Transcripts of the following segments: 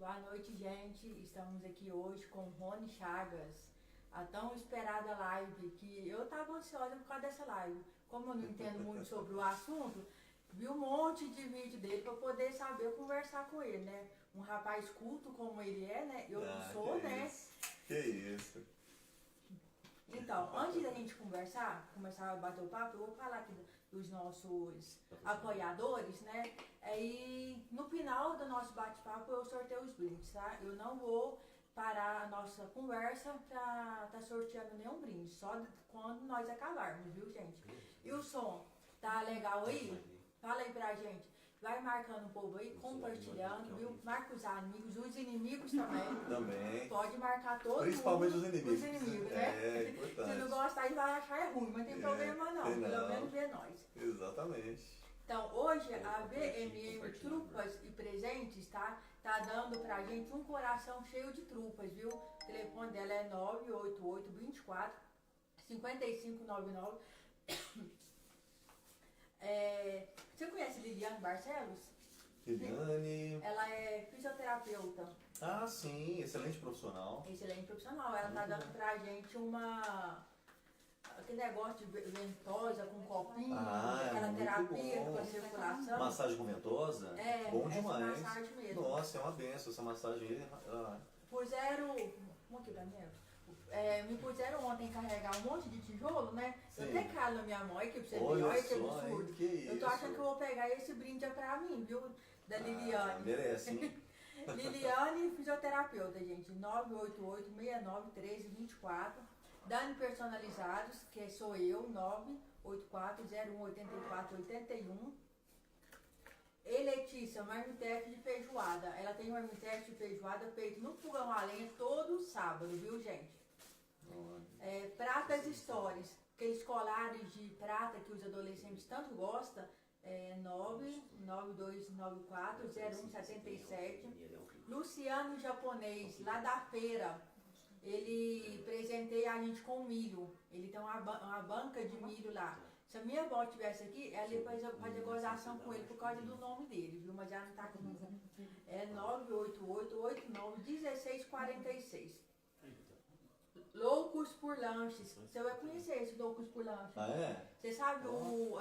Boa noite, gente. Estamos aqui hoje com Rony Chagas. A tão esperada live, que eu estava ansiosa por causa dessa live. Como eu não entendo muito sobre o assunto, vi um monte de vídeo dele para poder saber conversar com ele, né? Um rapaz culto como ele é, né? Eu não sou, né? Que isso. Então, antes da gente começar a bater o papo, eu vou falar aqui dos nossos apoiadores, né? Aí, no final do nosso bate-papo, eu sorteio os brindes, tá? Eu não vou parar a nossa conversa pra tá sorteando nenhum brinde, só quando nós acabarmos, viu, gente? E o som, tá legal aí? Fala aí pra gente. Vai marcando o povo aí, compartilhando, viu? Marca os amigos, os inimigos também. Também. Pode marcar todo Principalmente mundo. os inimigos. Os inimigos, né? É importante. Se não gostar, ele vai achar é ruim, mas não tem problema não. Tem Pelo não. menos vê nós. Exatamente. Então, hoje a VMM Trupas e Presentes tá dando pra gente um coração cheio de trupas, viu? O telefone dela é 988 24 5599. Você conhece Liliane Barcelos? Liliane. Ela é fisioterapeuta. Ah, sim, excelente profissional. Excelente profissional. Ela tá dando pra gente aquele negócio de ventosa com copinho, aquela terapia com a circulação. Massagem com ventosa? É, Bom essa demais. massagem mesmo. Nossa, é uma benção essa massagem aí. Puseram. Como aqui, Daniel? Me puseram ontem carregar um monte de tijolo, né? Sim. Eu até calo na minha mão, aí que pra você ver, Olha olha que só, absurdo. hein? Que Eu tô isso? achando que eu vou pegar esse brinde pra mim, viu? Da Liliane. Merece, hein? Liliane, fisioterapeuta, gente. 988 69 13 24. Dani Personalizados, que sou eu, 984 01 84 81. E Letícia, marmitex de feijoada. Ela tem marmitex de feijoada feito no fogão a lenha todo sábado, viu, gente? Pratas Stories, aqueles colares de prata que os adolescentes tanto gostam. 99294 0177. Luciano Japonês, lá da feira. Ele presenteia a gente com milho. Ele tem uma banca de milho lá. Se a minha avó estivesse aqui, ela ia fazer gozação com ele por causa do nome dele, viu? Mas ela não tá aqui. É 988-89-1646. Loucos por Lanches. Você vai conhecer esse Loucos por Lanches. Ah, é? Você sabe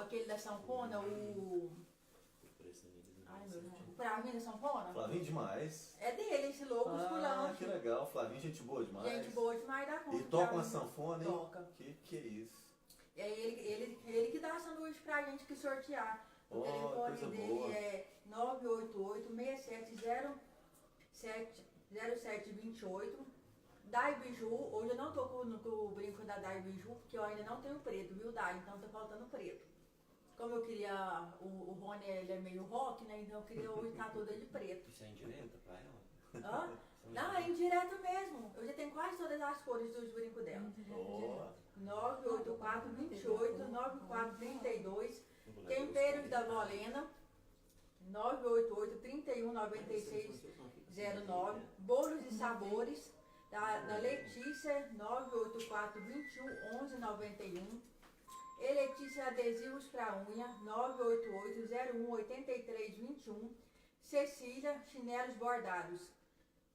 aquele da Sanfona, Ai, meu Deus. O Flavinho da Sanfona? Flavinho demais. É dele, esse Loucos por Lanches. Que legal. Flavinho, gente boa demais. Gente boa demais da conta. E toca uma sanfona, hein? Toca. Que é isso? E aí ele que dá sanduíche pra gente que sortear. O telefone dele boa. é 988-670-0728. Dai Biju, hoje eu não tô com o brinco da Dai Biju, porque eu ainda não tenho preto, viu, Dai? Então tá faltando preto. Como eu queria, o Rony ele é meio rock, né? Então eu queria hoje estar toda de preto. Isso é indireta pra ela? Hã? Não, é indireto mesmo. Eu já tenho quase todas as cores dos brincos dela. 984 28 9432. Temperos da Volena. 988 31 96 09. Bolos e sabores da Letícia. 984 21 11 91. E Letícia Adesivos para unha. 988 01 83 21. Cecília Chinelos Bordados.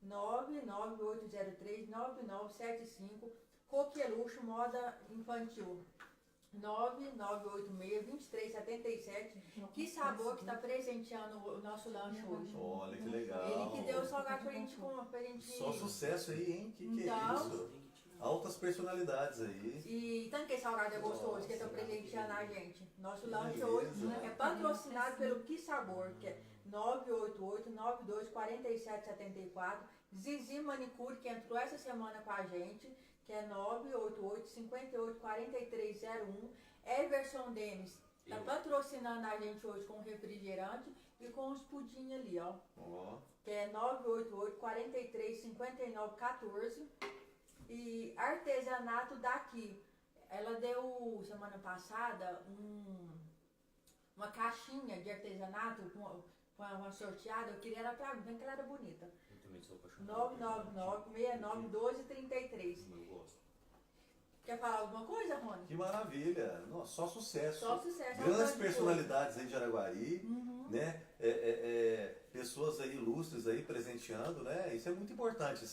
99803-9975. Coqueluche Moda Infantil. 9986-2377. Que sabor que está presenteando o nosso lanche hoje. Olha que legal. Ele que deu o salgado pra gente. Só sucesso aí, hein? Que Então, é isso? Altas personalidades aí. E tanto que esse salgado é gostoso, que estão presenteando a gente. Nosso lanche Beleza. hoje é patrocinado pelo Que Sabor, que é 988-92-4774. Zizi Manicure, que entrou essa semana com a gente, que é 988-58-4301. Everson Denis está patrocinando a gente hoje com refrigerante e com os pudim ali, ó. Que é 988-43-5914. E artesanato daqui. Ela deu semana passada uma caixinha de artesanato com uma sorteada. Eu queria ela pra mim, que ela era bonita. Eu também sou apaixonado. 999-69-1233. Eu gosto. Quer falar alguma coisa, Rony? Que maravilha. Nossa, só sucesso. Só sucesso. Grandes personalidades aí de Araguari, né? pessoas aí ilustres aí presenteando, né? Isso é muito importante,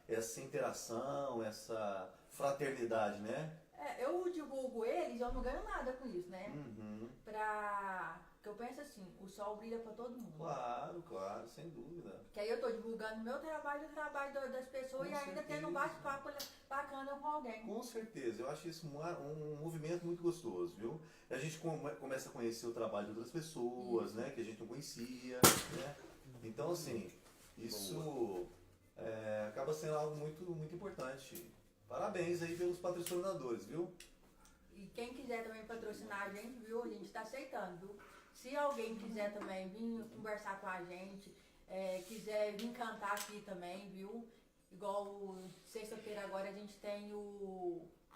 essa interação, essa fraternidade, né? Eu divulgo eles, eu não ganho nada com isso, né? Uhum. Porque eu penso assim, o sol brilha pra todo mundo. Claro, claro, sem dúvida. Que aí eu tô divulgando meu trabalho, o trabalho das pessoas Com e ainda tendo um certeza. bate-papo bacana com alguém. Com certeza, eu acho isso um movimento muito gostoso, viu? A gente começa a conhecer o trabalho de outras pessoas, Isso. né? Que a gente não conhecia, né? Então, assim, isso acaba sendo algo muito, muito importante. Parabéns aí pelos patrocinadores, viu? E quem quiser também patrocinar a gente, viu? A gente tá aceitando, viu? Se alguém quiser também vir conversar com a gente, quiser vir cantar aqui também, viu? Igual sexta-feira agora a gente tem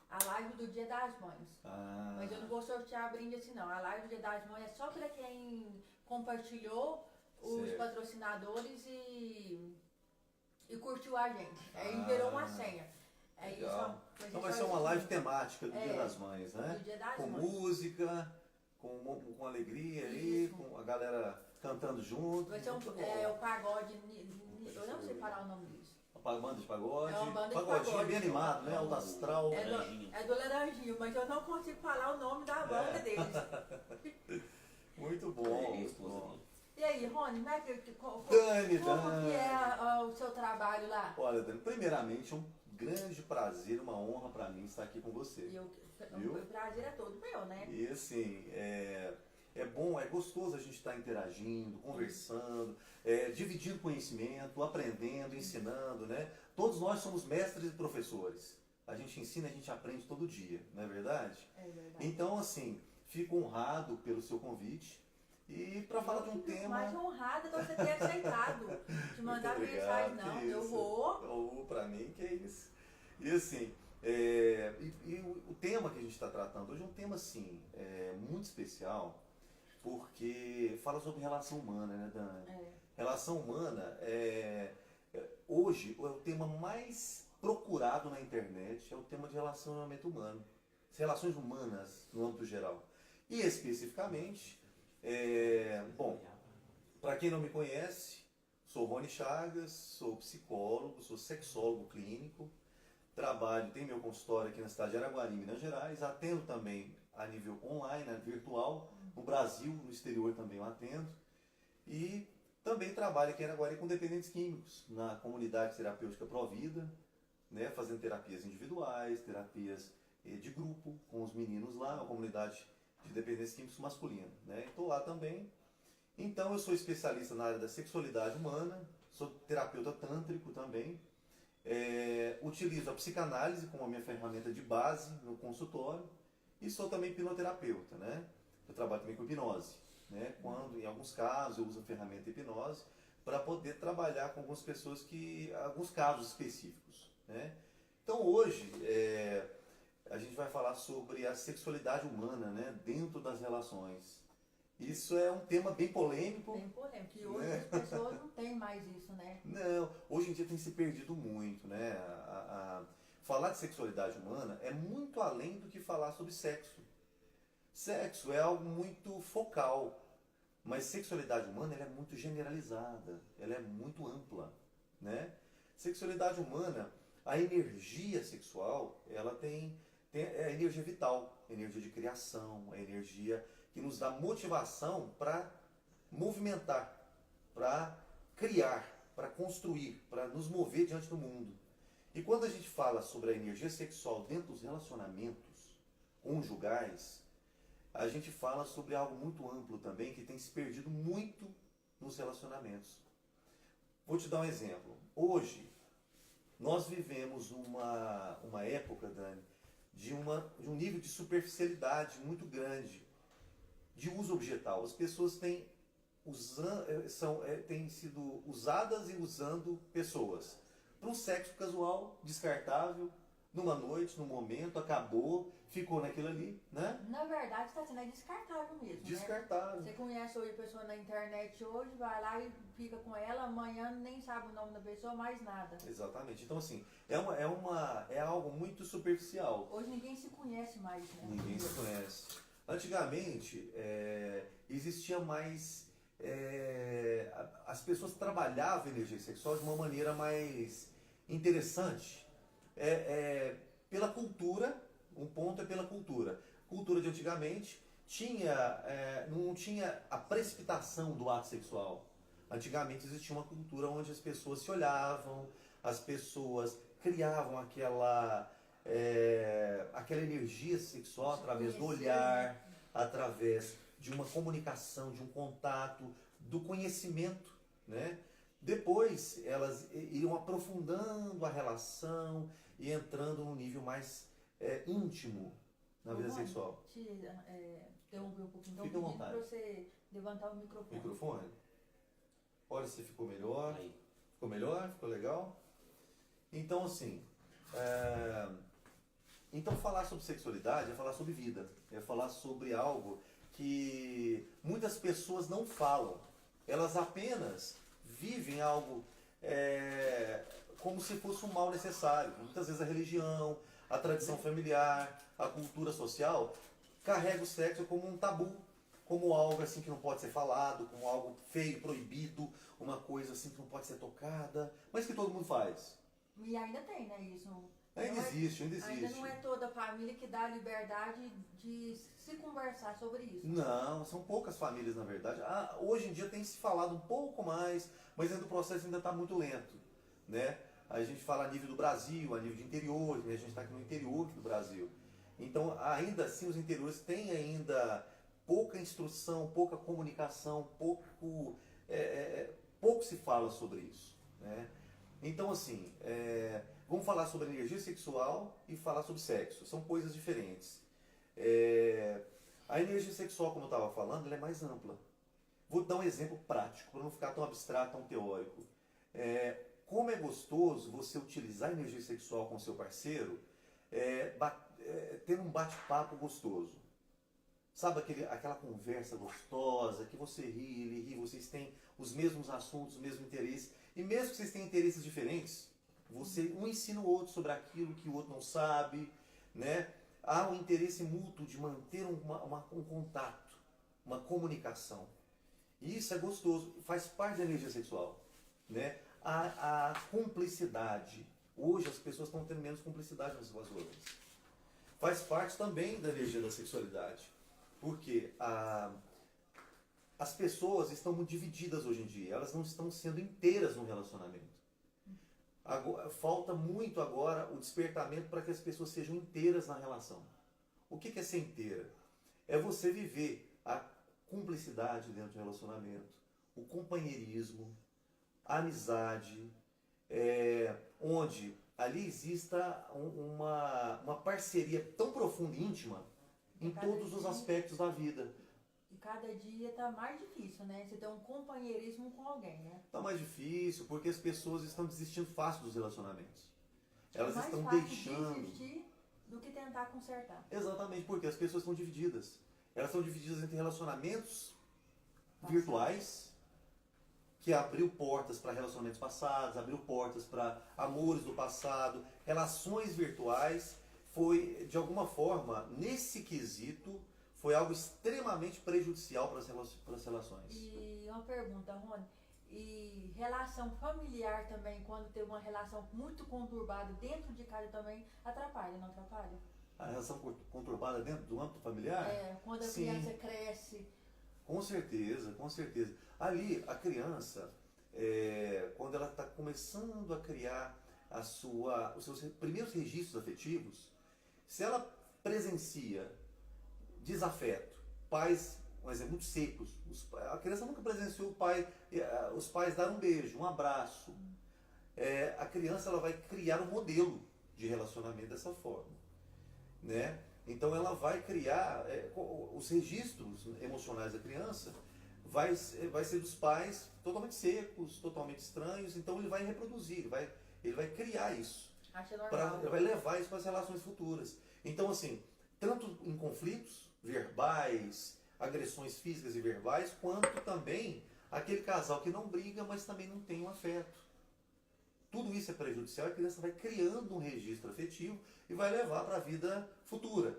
a live do Dia das Mães. Ah, Mas eu não vou sortear brinde assim não. A live do Dia das Mães é só para quem compartilhou os certo. patrocinadores e curtiu a gente. Aí Ah, virou uma senha. Aí legal. só- Então vai ser uma live temática do Dia É, das Mães, né? do Dia das Com Mães. música, com alegria aí, Isso. com a galera cantando junto. Vai ser Muito bom. o pagode. Eu não sei falar o nome disso. Uma banda de pagode. É uma banda de Pagodinho pagode. bem animado, né? Alto astral. Laranjinha. É do Laranjinho, mas eu não consigo falar o nome da banda deles. Muito É, bom. e a Muito esposa bom. dele? E aí, Rony, como é como Dani, que é o seu trabalho lá? Olha, Dani, primeiramente é um grande prazer, uma honra pra mim estar aqui com você. Viu? O prazer é todo meu, né? E assim, é bom, é gostoso a gente estar interagindo, conversando, dividindo conhecimento, aprendendo, ensinando, né? Todos nós somos mestres e professores. A gente ensina, a gente aprende todo dia, não é verdade? É verdade. Então, assim, fico honrado pelo seu convite e para falar de um tema. Mais honrada de você ter aceitado. Te mandar Muito mensagem, obrigado, não. que Eu isso. vou. Pra mim, que é isso. E assim, o tema que a gente está tratando hoje é um tema, assim, muito especial, porque fala sobre relação humana, né, Dani? Relação humana, hoje, é o tema mais procurado na internet, é o tema de relacionamento humano. Relações humanas, no âmbito geral. E especificamente, bom, para quem não me conhece, sou Rony Chagas, sou psicólogo, sou sexólogo clínico, trabalho, tenho meu consultório aqui na cidade de Araguari, Minas Gerais, atendo também a nível online, virtual, no Brasil, no exterior também eu atendo, e também trabalho aqui em Araguari com dependentes químicos, na comunidade terapêutica Provida, né, fazendo terapias individuais, terapias de grupo, com os meninos lá, na comunidade de dependentes químicos masculina, né, estou lá também. Então eu sou especialista na área da sexualidade humana, sou terapeuta tântrico também, utilizo a psicanálise como a minha ferramenta de base no consultório e sou também hipnoterapeuta, né? Eu trabalho também com hipnose, né? Quando, em alguns casos, eu uso a ferramenta hipnose para poder trabalhar com algumas pessoas alguns casos específicos, né? Então hoje a gente vai falar sobre a sexualidade humana, né? Dentro das relações. Isso é um tema bem polêmico. Bem polêmico. E hoje as pessoas não têm mais isso, né? Não, hoje em dia tem se perdido muito, né? Falar de sexualidade humana é muito além do que falar sobre sexo. Sexo é algo muito focal, mas sexualidade humana ela é muito generalizada, ela é muito ampla, né? Sexualidade humana, a energia sexual, ela tem a energia vital, a energia de criação, a energia que nos dá motivação para movimentar, para criar, para construir, para nos mover diante do mundo. E quando a gente fala sobre a energia sexual dentro dos relacionamentos conjugais, a gente fala sobre algo muito amplo também, que tem se perdido muito nos relacionamentos. Vou te dar um exemplo. Hoje, nós vivemos uma época, Dani, de um nível de superficialidade muito grande, de uso objetal. As pessoas têm sido usadas e usando pessoas para um sexo casual, descartável, numa noite, num momento, acabou, ficou naquilo ali, né? Na verdade, está sendo descartável mesmo, Descartável. né? Você conhece hoje a pessoa na internet hoje, vai lá e fica com ela, amanhã nem sabe o nome da pessoa, mais nada. Exatamente. Então, assim, é algo muito superficial. Hoje ninguém se conhece mais, né? Ninguém se conhece. Antigamente, existia mais as pessoas trabalhavam a energia sexual de uma maneira mais interessante. Pela cultura, um ponto é pela cultura. Cultura de antigamente não tinha a precipitação do ato sexual. Antigamente existia uma cultura onde as pessoas se olhavam, as pessoas criavam aquela energia sexual através do olhar, através de uma comunicação, de um contato, do conhecimento, né? Depois elas iriam aprofundando a relação e entrando num nível mais íntimo na vida sexual. Te interromper um pouquinho, então Fica à pedindo vontade. para você levantar o microfone. Microfone? Olha se ficou melhor. Aí. Ficou melhor? Ficou legal? Então, assim, então falar sobre sexualidade é falar sobre vida, é falar sobre algo que muitas pessoas não falam. Elas apenas vivem algo como se fosse um mal necessário. Muitas vezes a religião, a tradição familiar, a cultura social carrega o sexo como um tabu, como algo assim que não pode ser falado, como algo feio, proibido, uma coisa assim que não pode ser tocada, mas que todo mundo faz. E ainda tem, né, isso? Ainda existe. Ainda não é toda a família que dá liberdade de se conversar sobre isso. Não, são poucas famílias, na verdade. Hoje em dia tem se falado um pouco mais, mas ainda o processo ainda está muito lento, né? A gente fala a nível do Brasil, a nível de interior, né? A gente está aqui no interior do Brasil. Então, ainda assim, os interiores têm ainda pouca instrução, pouca comunicação, pouco se fala sobre isso, né? Então, assim, vamos falar sobre energia sexual e falar sobre sexo. São coisas diferentes. A energia sexual, como eu estava falando, ela é mais ampla. Vou dar um exemplo prático, para não ficar tão abstrato, tão teórico. Como é gostoso você utilizar a energia sexual com o seu parceiro, ter um bate-papo gostoso. Sabe aquela conversa gostosa, que você ri, ele ri, vocês têm os mesmos assuntos, o mesmo interesse. E mesmo que vocês tenham interesses diferentes, um ensina o outro sobre aquilo que o outro não sabe, né? Há um interesse mútuo de manter um contato, uma comunicação. E isso é gostoso, faz parte da energia sexual, né? A cumplicidade. Hoje as pessoas estão tendo menos cumplicidade umas com as outras. Faz parte também da energia da sexualidade. Porque as pessoas estão muito divididas hoje em dia, elas não estão sendo inteiras no relacionamento. Falta muito agora o despertamento para que as pessoas sejam inteiras na relação. O que é ser inteira? É você viver a cumplicidade dentro do relacionamento, o companheirismo, a amizade, onde ali exista uma parceria tão profunda e íntima em todos os aspectos da vida. E cada dia está mais difícil, né? Você ter um companheirismo com alguém, né? Está mais difícil porque as pessoas estão desistindo fácil dos relacionamentos. Elas mais estão fácil deixando. desistir do que tentar consertar. Exatamente, porque as pessoas estão divididas. Elas estão divididas entre relacionamentos virtuais, que abriu portas para relacionamentos passados, abriu portas para amores do passado, relações virtuais. Foi, de alguma forma, nesse quesito, foi algo extremamente prejudicial para as relações. E uma pergunta, Rony, e relação familiar também, quando tem uma relação muito conturbada dentro de casa também, atrapalha, não atrapalha? A relação conturbada dentro do âmbito familiar? Quando a Sim. criança cresce. Com certeza, com certeza. Ali, a criança, quando ela está começando a criar os seus primeiros registros afetivos, se ela presencia desafeto, pais, um exemplo, muito secos, a criança nunca presenciou os pais dar um beijo, um abraço. A criança ela vai criar um modelo de relacionamento dessa forma, né? Então ela vai criar os registros emocionais da criança, vai ser dos pais totalmente secos, totalmente estranhos. Então ele vai reproduzir, ele vai criar isso. Acha normal. Ele vai levar isso para as relações futuras. Então, assim, tanto em conflitos verbais, agressões físicas e verbais, quanto também aquele casal que não briga, mas também não tem um afeto. Tudo isso é prejudicial e a criança vai criando um registro afetivo e vai levar para a vida futura.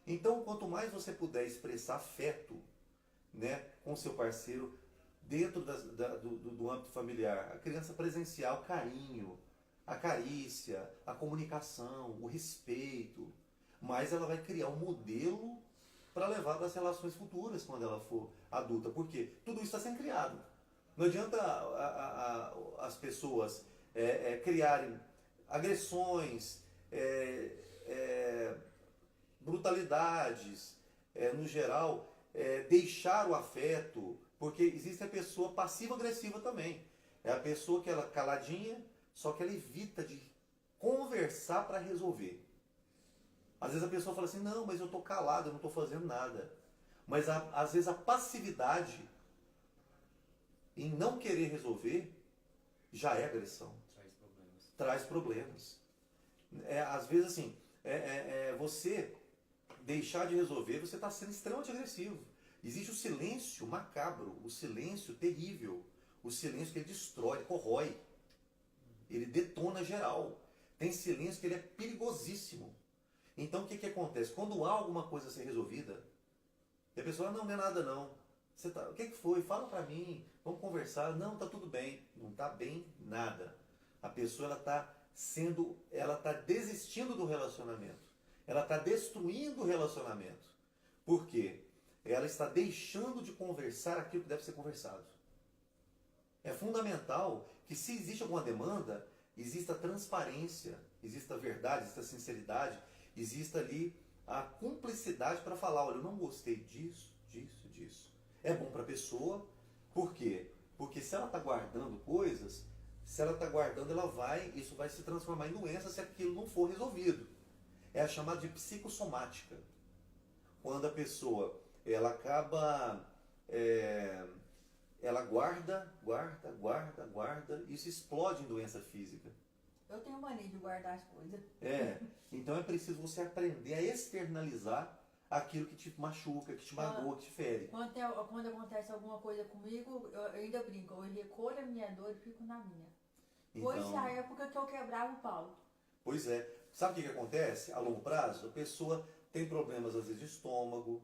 Então, quanto mais você puder expressar afeto, né, com seu parceiro, dentro do âmbito familiar. A criança presenciar o carinho, a carícia, a comunicação, o respeito, mas ela vai criar um modelo para levar para as relações futuras quando ela for adulta, porque tudo isso está sendo criado. Não adianta as pessoas criarem agressões, brutalidades, no geral, deixar o afeto, porque existe a pessoa passiva-agressiva também. É a pessoa que ela caladinha, só que ela evita de conversar para resolver. Às vezes a pessoa fala assim, não, mas eu estou calado, eu não estou fazendo nada. Mas às vezes a passividade em não querer resolver já é agressão. Traz problemas. Às vezes assim, você deixar de resolver, você está sendo extremamente agressivo. Existe o silêncio macabro, o silêncio terrível, o silêncio que ele destrói, corrói. Ele detona geral. Tem silêncio que ele é perigosíssimo. Então o que acontece? Quando há alguma coisa a ser resolvida, e a pessoa, não é nada não. O que foi? Fala pra mim, vamos conversar. Não, tá tudo bem. Não tá bem nada. A pessoa ela tá desistindo do relacionamento. Ela está destruindo o relacionamento. Por quê? Ela está deixando de conversar aquilo que deve ser conversado. É fundamental que, se existe alguma demanda, exista transparência, exista verdade, exista sinceridade, exista ali a cumplicidade para falar, olha, eu não gostei disso, disso, disso. É bom para a pessoa, por quê? Porque se ela está guardando coisas, isso vai se transformar em doença se aquilo não for resolvido. É a chamada de psicossomática. Quando a pessoa, ela acaba, ela guarda, isso explode em doença física. Eu tenho mania de guardar as coisas. Então é preciso você aprender a externalizar aquilo que te machuca, que te magoa, que te fere. Quando acontece alguma coisa comigo, eu ainda brinco, eu recolho a minha dor e fico na minha. Foi a época que eu quebrava o pau. Pois é. Sabe o que acontece? A longo prazo, a pessoa tem problemas, às vezes, de estômago,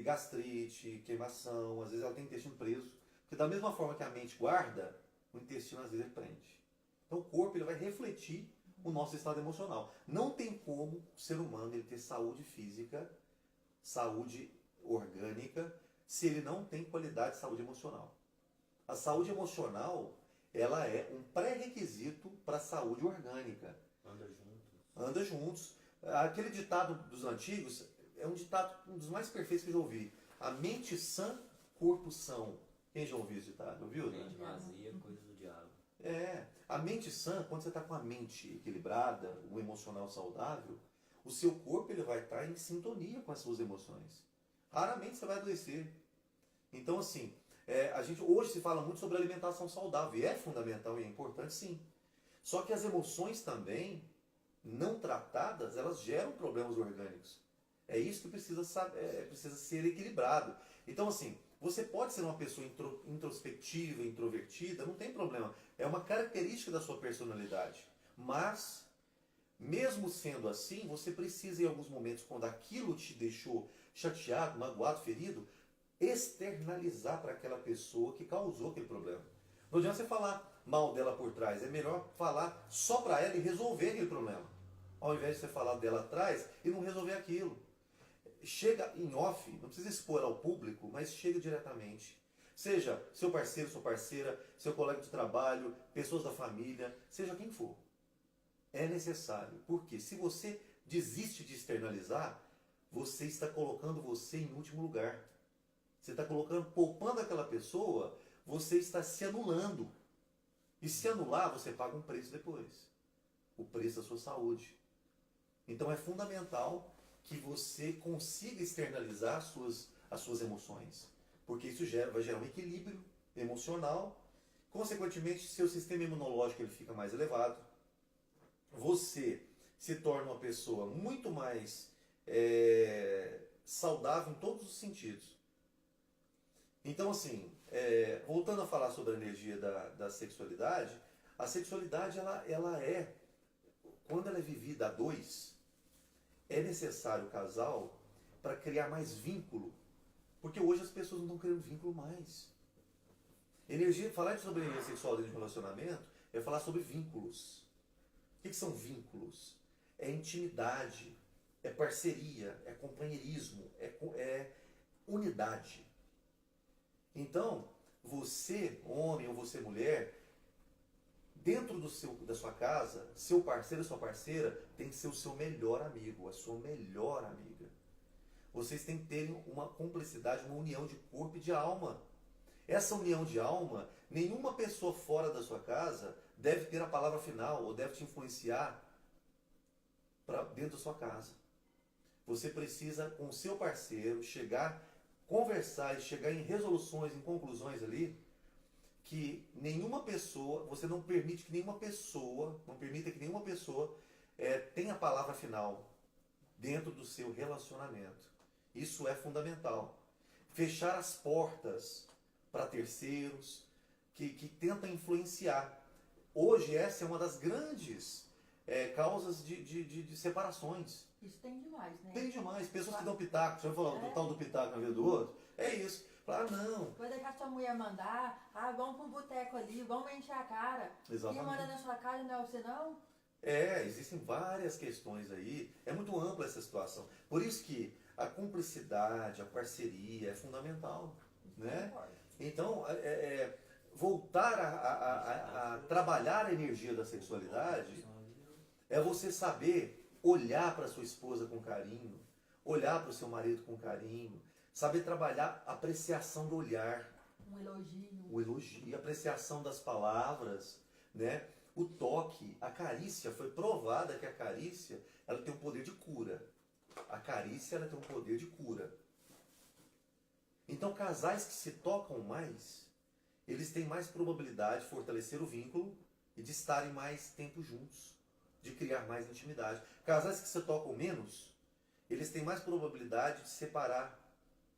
gastrite, queimação, às vezes ela tem intestino preso. Porque da mesma forma que a mente guarda, o intestino às vezes prende. Então o corpo ele vai refletir o nosso estado emocional. Não tem como o ser humano ele ter saúde física, saúde orgânica, se ele não tem qualidade de saúde emocional. A saúde emocional, ela é um pré-requisito para a saúde orgânica. Anda juntos. Aquele ditado dos antigos é um ditado, um dos mais perfeitos que eu já ouvi. A mente sã, corpo são. Quem já ouviu esse ditado? Ouviu? Mente vazia, coisa do diabo. A mente sã, quando você está com a mente equilibrada, o emocional saudável, o seu corpo ele vai estar em sintonia com as suas emoções. Raramente você vai adoecer. Então, assim, a gente hoje se fala muito sobre alimentação saudável, e é fundamental e é importante, sim. Só que as emoções também, não tratadas, elas geram problemas orgânicos. É isso que precisa ser equilibrado. Então, assim, você pode ser uma pessoa introspectiva, introvertida, não tem problema. É uma característica da sua personalidade. Mas, mesmo sendo assim, você precisa, em alguns momentos, quando aquilo te deixou chateado, magoado, ferido, externalizar para aquela pessoa que causou aquele problema. Não adianta você falar mal dela por trás. É melhor falar só para ela e resolver aquele problema, ao invés de você falar dela atrás e não resolver aquilo. Chega em off, não precisa expor ao público, mas chega diretamente. Seja seu parceiro, sua parceira, seu colega de trabalho, pessoas da família, seja quem for. É necessário, porque se você desiste de externalizar, você está colocando você em último lugar. Você está poupando aquela pessoa, você está se anulando. E se anular, você paga um preço depois. O preço da sua saúde. Então é fundamental que você consiga externalizar as suas emoções. Porque isso vai gerar um equilíbrio emocional. Consequentemente, seu sistema imunológico ele fica mais elevado. Você se torna uma pessoa muito mais saudável em todos os sentidos. Então, assim, voltando a falar sobre a energia da sexualidade, a sexualidade, ela é, quando ela é vivida a dois, é necessário o casal para criar mais vínculo. Porque hoje as pessoas não estão criando vínculo mais. Energia, falar sobre energia sexual dentro de um relacionamento é falar sobre vínculos. O que são vínculos? É intimidade, é parceria, é companheirismo, é unidade. Então, você, homem ou você, mulher, dentro da sua casa, seu parceiro ou sua parceira tem que ser o seu melhor amigo, a sua melhor amiga. Vocês têm que ter uma cumplicidade, uma união de corpo e de alma. Essa união de alma, nenhuma pessoa fora da sua casa deve ter a palavra final ou deve te influenciar para dentro da sua casa. Você precisa, com o seu parceiro, conversar e chegar em resoluções, em conclusões ali, que nenhuma pessoa, você não permite que nenhuma pessoa, não permita que nenhuma pessoa tenha a palavra final dentro do seu relacionamento. Isso é fundamental. Fechar as portas para terceiros que tentam influenciar. Hoje essa é uma das grandes causas de separações. Isso tem demais, né? Tem demais. Pessoas que dão pitaco, você vai falar do tal do pitaco na vida do outro, é isso. Falar, não. Vai deixar sua mulher mandar, vamos para um boteco ali, vamos encher a cara. Exatamente. Quem manda na sua casa não é você não? Existem várias questões aí. É muito ampla essa situação. Por isso que a cumplicidade, a parceria é fundamental, né? Então, voltar a trabalhar a energia da sexualidade é você saber olhar para sua esposa com carinho, olhar para o seu marido com carinho, saber trabalhar a apreciação do olhar. Um elogio. O elogio, a apreciação das palavras, né? O toque, a carícia, foi provada que a carícia, ela tem um poder de cura. A carícia, ela tem um poder de cura. Então, casais que se tocam mais, eles têm mais probabilidade de fortalecer o vínculo e de estarem mais tempo juntos, de criar mais intimidade. Casais que se tocam menos, eles têm mais probabilidade de separar.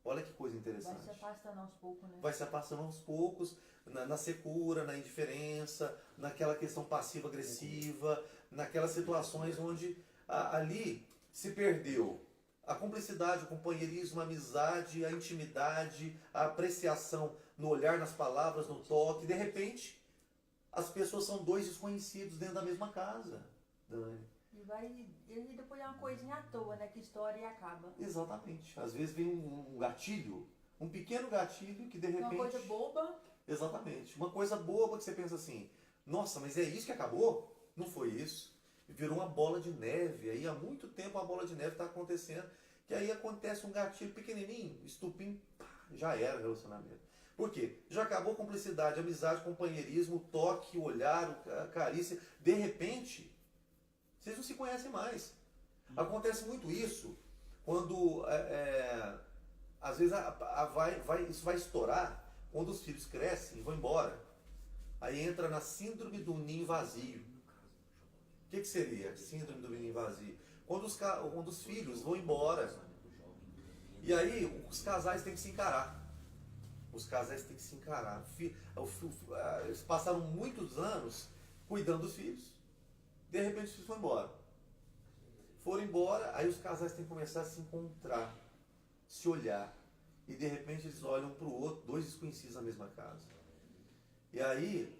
Olha que coisa interessante. Vai se afastando aos poucos, né? Vai se afastando aos poucos, na secura, na indiferença, naquela questão passiva-agressiva, naquelas situações onde ali se perdeu a cumplicidade, o companheirismo, a amizade, a intimidade, a apreciação no olhar, nas palavras, no toque. De repente, as pessoas são dois desconhecidos dentro da mesma casa, Dani. E depois é uma coisinha à toa, né? Que história e acaba. Exatamente. Às vezes vem um gatilho, um pequeno gatilho que de repente... Uma coisa boba. Exatamente. Uma coisa boba que você pensa assim, nossa, mas é isso que acabou? Não foi isso. Virou uma bola de neve. Aí há muito tempo a bola de neve está acontecendo. Que aí acontece um gatilho pequenininho, estupim, já era o relacionamento. Por quê? Já acabou a cumplicidade, a amizade, o companheirismo, o toque, o olhar, a carícia. De repente, vocês não se conhecem mais. Acontece muito isso quando, às vezes, isso vai estourar quando os filhos crescem e vão embora. Aí entra na síndrome do ninho vazio. O que seria síndrome do ninho vazio? Quando os filhos vão embora. E aí os casais têm que se encarar. Os casais têm que se encarar. Eles passaram muitos anos cuidando dos filhos. De repente os filhos foram embora. Foram embora, aí os casais têm que começar a se encontrar, se olhar. E de repente eles olham um para o outro, dois desconhecidos na mesma casa. E aí,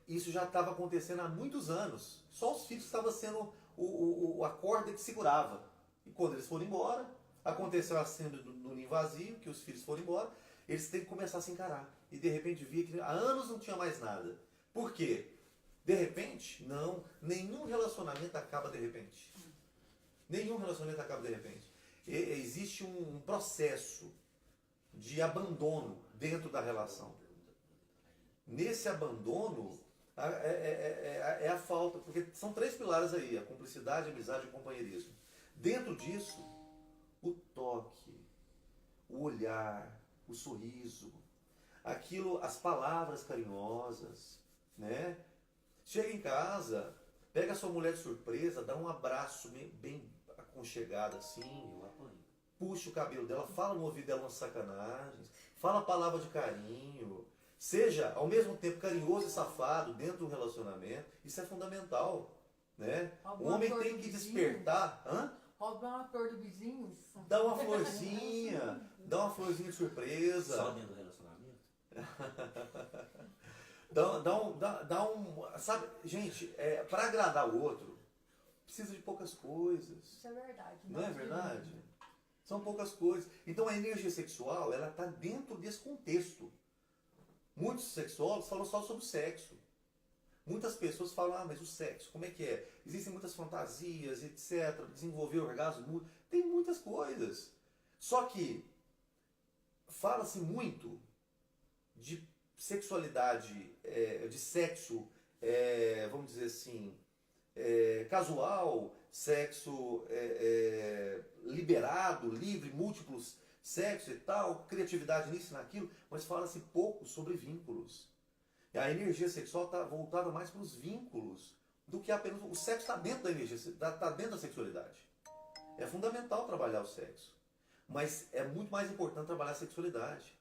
isso já estava acontecendo há muitos anos. Só os filhos estavam sendo a corda que segurava. E quando eles foram embora, aconteceu a cena do ninho vazio, que os filhos foram embora, eles têm que começar a se encarar. E de repente via que há anos não tinha mais nada. Por quê? De repente, não. Nenhum relacionamento acaba de repente. Nenhum relacionamento acaba de repente. Existe um processo de abandono dentro da relação. Nesse abandono é a falta, porque são três pilares aí, a cumplicidade, a amizade e o companheirismo. Dentro disso, o toque, o olhar, o sorriso, as palavras carinhosas, né? Chega em casa, pega a sua mulher de surpresa, dá um abraço bem aconchegado assim, puxa o cabelo dela, fala no ouvido dela umas sacanagens, fala a palavra de carinho, seja ao mesmo tempo carinhoso e safado dentro do relacionamento. Isso é fundamental, né? O homem tem que despertar. Rouba uma flor do vizinho. Dá uma florzinha de surpresa. Só dentro do relacionamento? Sabe, gente, para agradar o outro, precisa de poucas coisas. Isso é verdade. Não é verdade? São poucas coisas. Então a energia sexual, ela está dentro desse contexto. Muitos sexólogos falam só sobre o sexo. Muitas pessoas falam, mas o sexo, como é que é? Existem muitas fantasias, etc. Desenvolver orgasmo, tem muitas coisas. Só que fala-se muito de sexualidade, de sexo, vamos dizer assim, casual, sexo liberado, livre, múltiplos sexos e tal, criatividade nisso e naquilo, mas fala-se pouco sobre vínculos. E a energia sexual está voltada mais para os vínculos do que apenas. O sexo está dentro da energia, está dentro da sexualidade. É fundamental trabalhar o sexo, mas é muito mais importante trabalhar a sexualidade.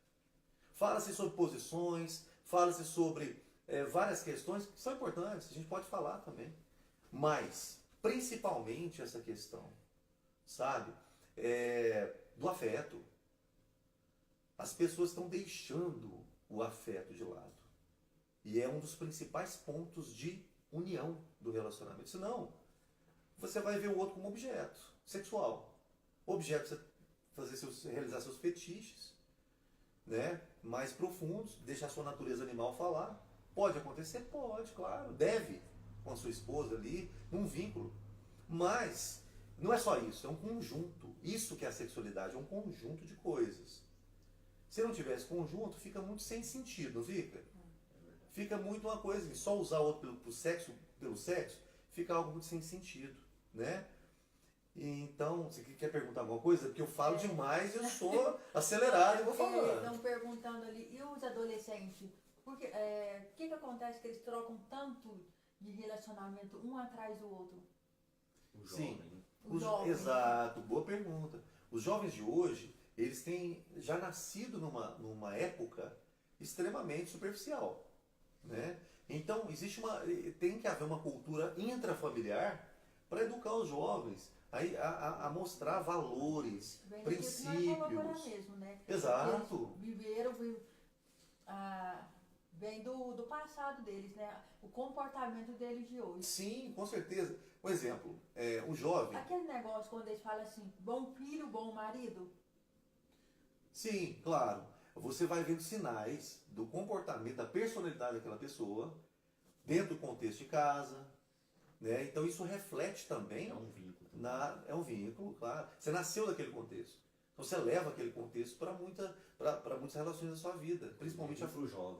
Fala-se sobre posições, fala-se sobre várias questões que são importantes, a gente pode falar também. Mas, principalmente essa questão, sabe, do afeto. As pessoas estão deixando o afeto de lado. E é um dos principais pontos de união do relacionamento. Senão, você vai ver o outro como objeto sexual. Objeto para você realizar seus fetiches, né, mais profundos, deixar a sua natureza animal falar. Pode acontecer? Pode, claro. Deve, com a sua esposa ali, num vínculo. Mas não é só isso, é um conjunto. Isso que é a sexualidade, é um conjunto de coisas. Se não tiver esse conjunto, fica muito sem sentido, não fica? Fica muito uma coisa, só usar o outro pelo sexo, fica algo muito sem sentido, né? Então, você quer perguntar alguma coisa? Porque eu falo demais, eu sou acelerado e vou falando. Estão perguntando ali, e os adolescentes? O que acontece que eles trocam tanto de relacionamento um atrás do outro? O jovem. Sim, O jovem. Exato, boa pergunta. Os jovens de hoje, eles têm já nascido numa época extremamente superficial, né? Então, tem que haver uma cultura intrafamiliar para educar os jovens a mostrar valores, Vem princípios. mesmo, né? Exato. Eles vem do passado deles, né? O comportamento deles de hoje. Sim, com certeza. Por exemplo, o jovem. Aquele negócio quando eles falam assim, bom filho, bom marido. Sim, claro. Você vai vendo sinais do comportamento, da personalidade daquela pessoa, dentro do contexto de casa, né? Então isso reflete também. É um vínculo. É um vínculo, claro. Você nasceu daquele contexto. Então você leva aquele contexto para muitas relações da sua vida, principalmente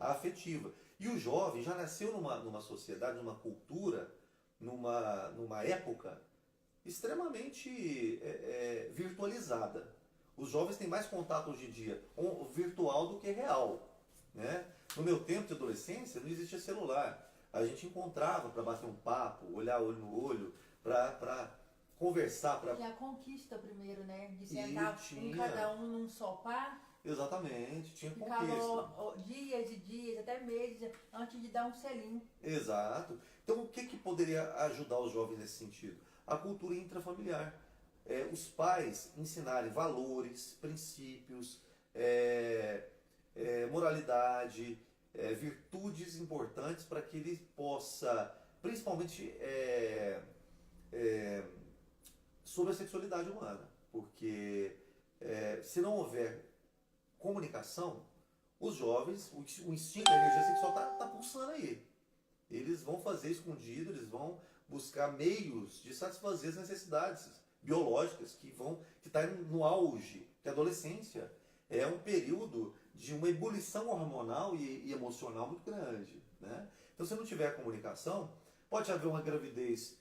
a afetiva. E o jovem já nasceu numa sociedade, numa cultura, numa época extremamente virtualizada. Os jovens têm mais contato hoje em dia virtual do que real, né? No meu tempo de adolescência não existia celular. A gente encontrava para bater um papo, olhar olho no olho, para conversar. E a conquista primeiro, né? De sentar cada um num sofá. Exatamente, tinha ficava conquista. Dias e dias, até meses, antes de dar um selinho. Exato. Então o que poderia ajudar os jovens nesse sentido? A cultura intrafamiliar. Os pais ensinarem valores, princípios, moralidade, virtudes importantes para que ele possa, principalmente sobre a sexualidade humana, porque se não houver comunicação, os jovens, o instinto da energia sexual tá pulsando aí. Eles vão fazer escondido, eles vão buscar meios de satisfazer as necessidades biológicas que está no auge, que a adolescência é um período de uma ebulição hormonal e emocional muito grande, né? Então, se não tiver comunicação, pode haver uma gravidez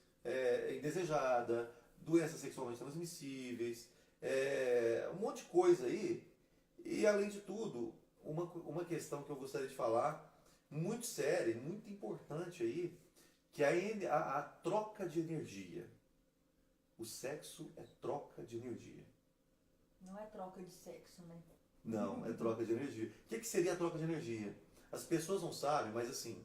indesejada, doenças sexualmente transmissíveis, um monte de coisa aí. E, além de tudo, uma questão que eu gostaria de falar, muito séria, muito importante aí, que é a troca de energia. O sexo é troca de energia. Não é troca de sexo, né? Não, é troca de energia. O que seria a troca de energia? As pessoas não sabem, mas assim,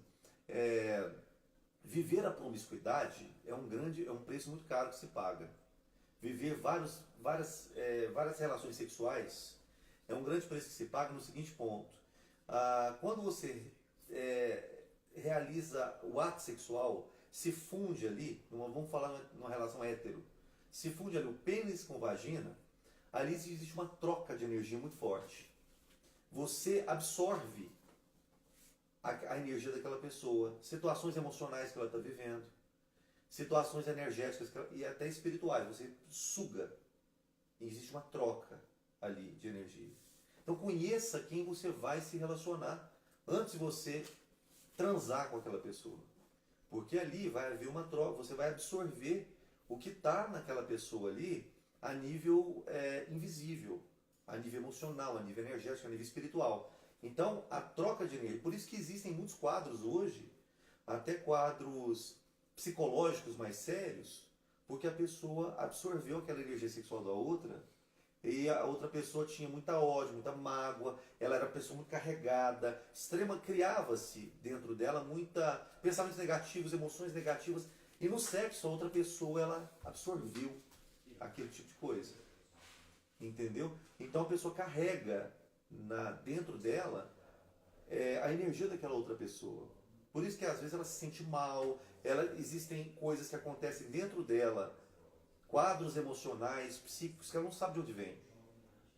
viver a promiscuidade é um preço muito caro que se paga. Viver várias relações sexuais é um grande preço que se paga no seguinte ponto. Quando você realiza o ato sexual, se funde ali, vamos falar numa relação hétero, se funde ali o pênis com vagina, ali existe uma troca de energia muito forte. Você absorve a energia daquela pessoa, situações emocionais que ela está vivendo, situações energéticas e até espirituais. Você suga. E existe uma troca ali de energia. Então conheça quem você vai se relacionar antes de você transar com aquela pessoa. Porque ali vai haver uma troca, você vai absorver o que está naquela pessoa ali a nível invisível, a nível emocional, a nível energético, a nível espiritual. Então, a troca de energia, por isso que existem muitos quadros hoje, até quadros psicológicos mais sérios, porque a pessoa absorveu aquela energia sexual da outra e a outra pessoa tinha muita ódio, muita mágoa, ela era uma pessoa muito carregada, criava-se dentro dela muita pensamentos negativos, emoções negativas, e no sexo a outra pessoa ela absorveu aquele tipo de coisa. Entendeu? Então a pessoa carrega dentro dela a energia daquela outra pessoa. Por isso que às vezes ela se sente mal, existem coisas que acontecem dentro dela, quadros emocionais, psíquicos, que ela não sabe de onde vem.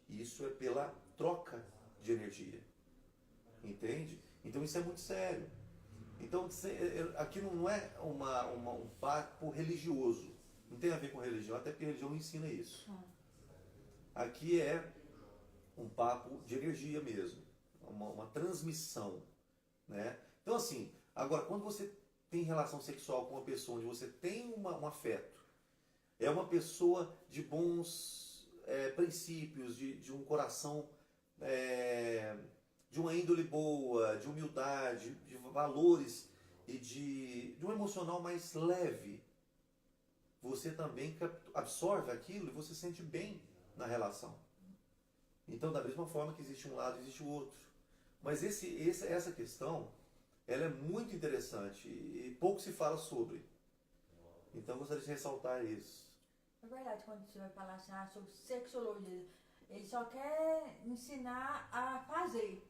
Isso é pela troca de energia. Entende? Então isso é muito sério. Então aqui não é um papo religioso. Não tem a ver com religião, até porque a religião não ensina isso. Aqui é um papo de energia mesmo, uma transmissão, né? Então assim, agora quando você tem relação sexual com uma pessoa onde você tem um afeto, é uma pessoa de bons princípios, de um coração, de uma índole boa, de humildade, de valores e de um emocional mais leve, você também absorve aquilo e você se sente bem na relação. Então, da mesma forma que existe um lado, existe o outro. Mas essa questão, ela é muito interessante e pouco se fala sobre. Então, eu gostaria de ressaltar isso. É verdade, quando você vai falar assim, sobre sexologia, ele só quer ensinar a fazer.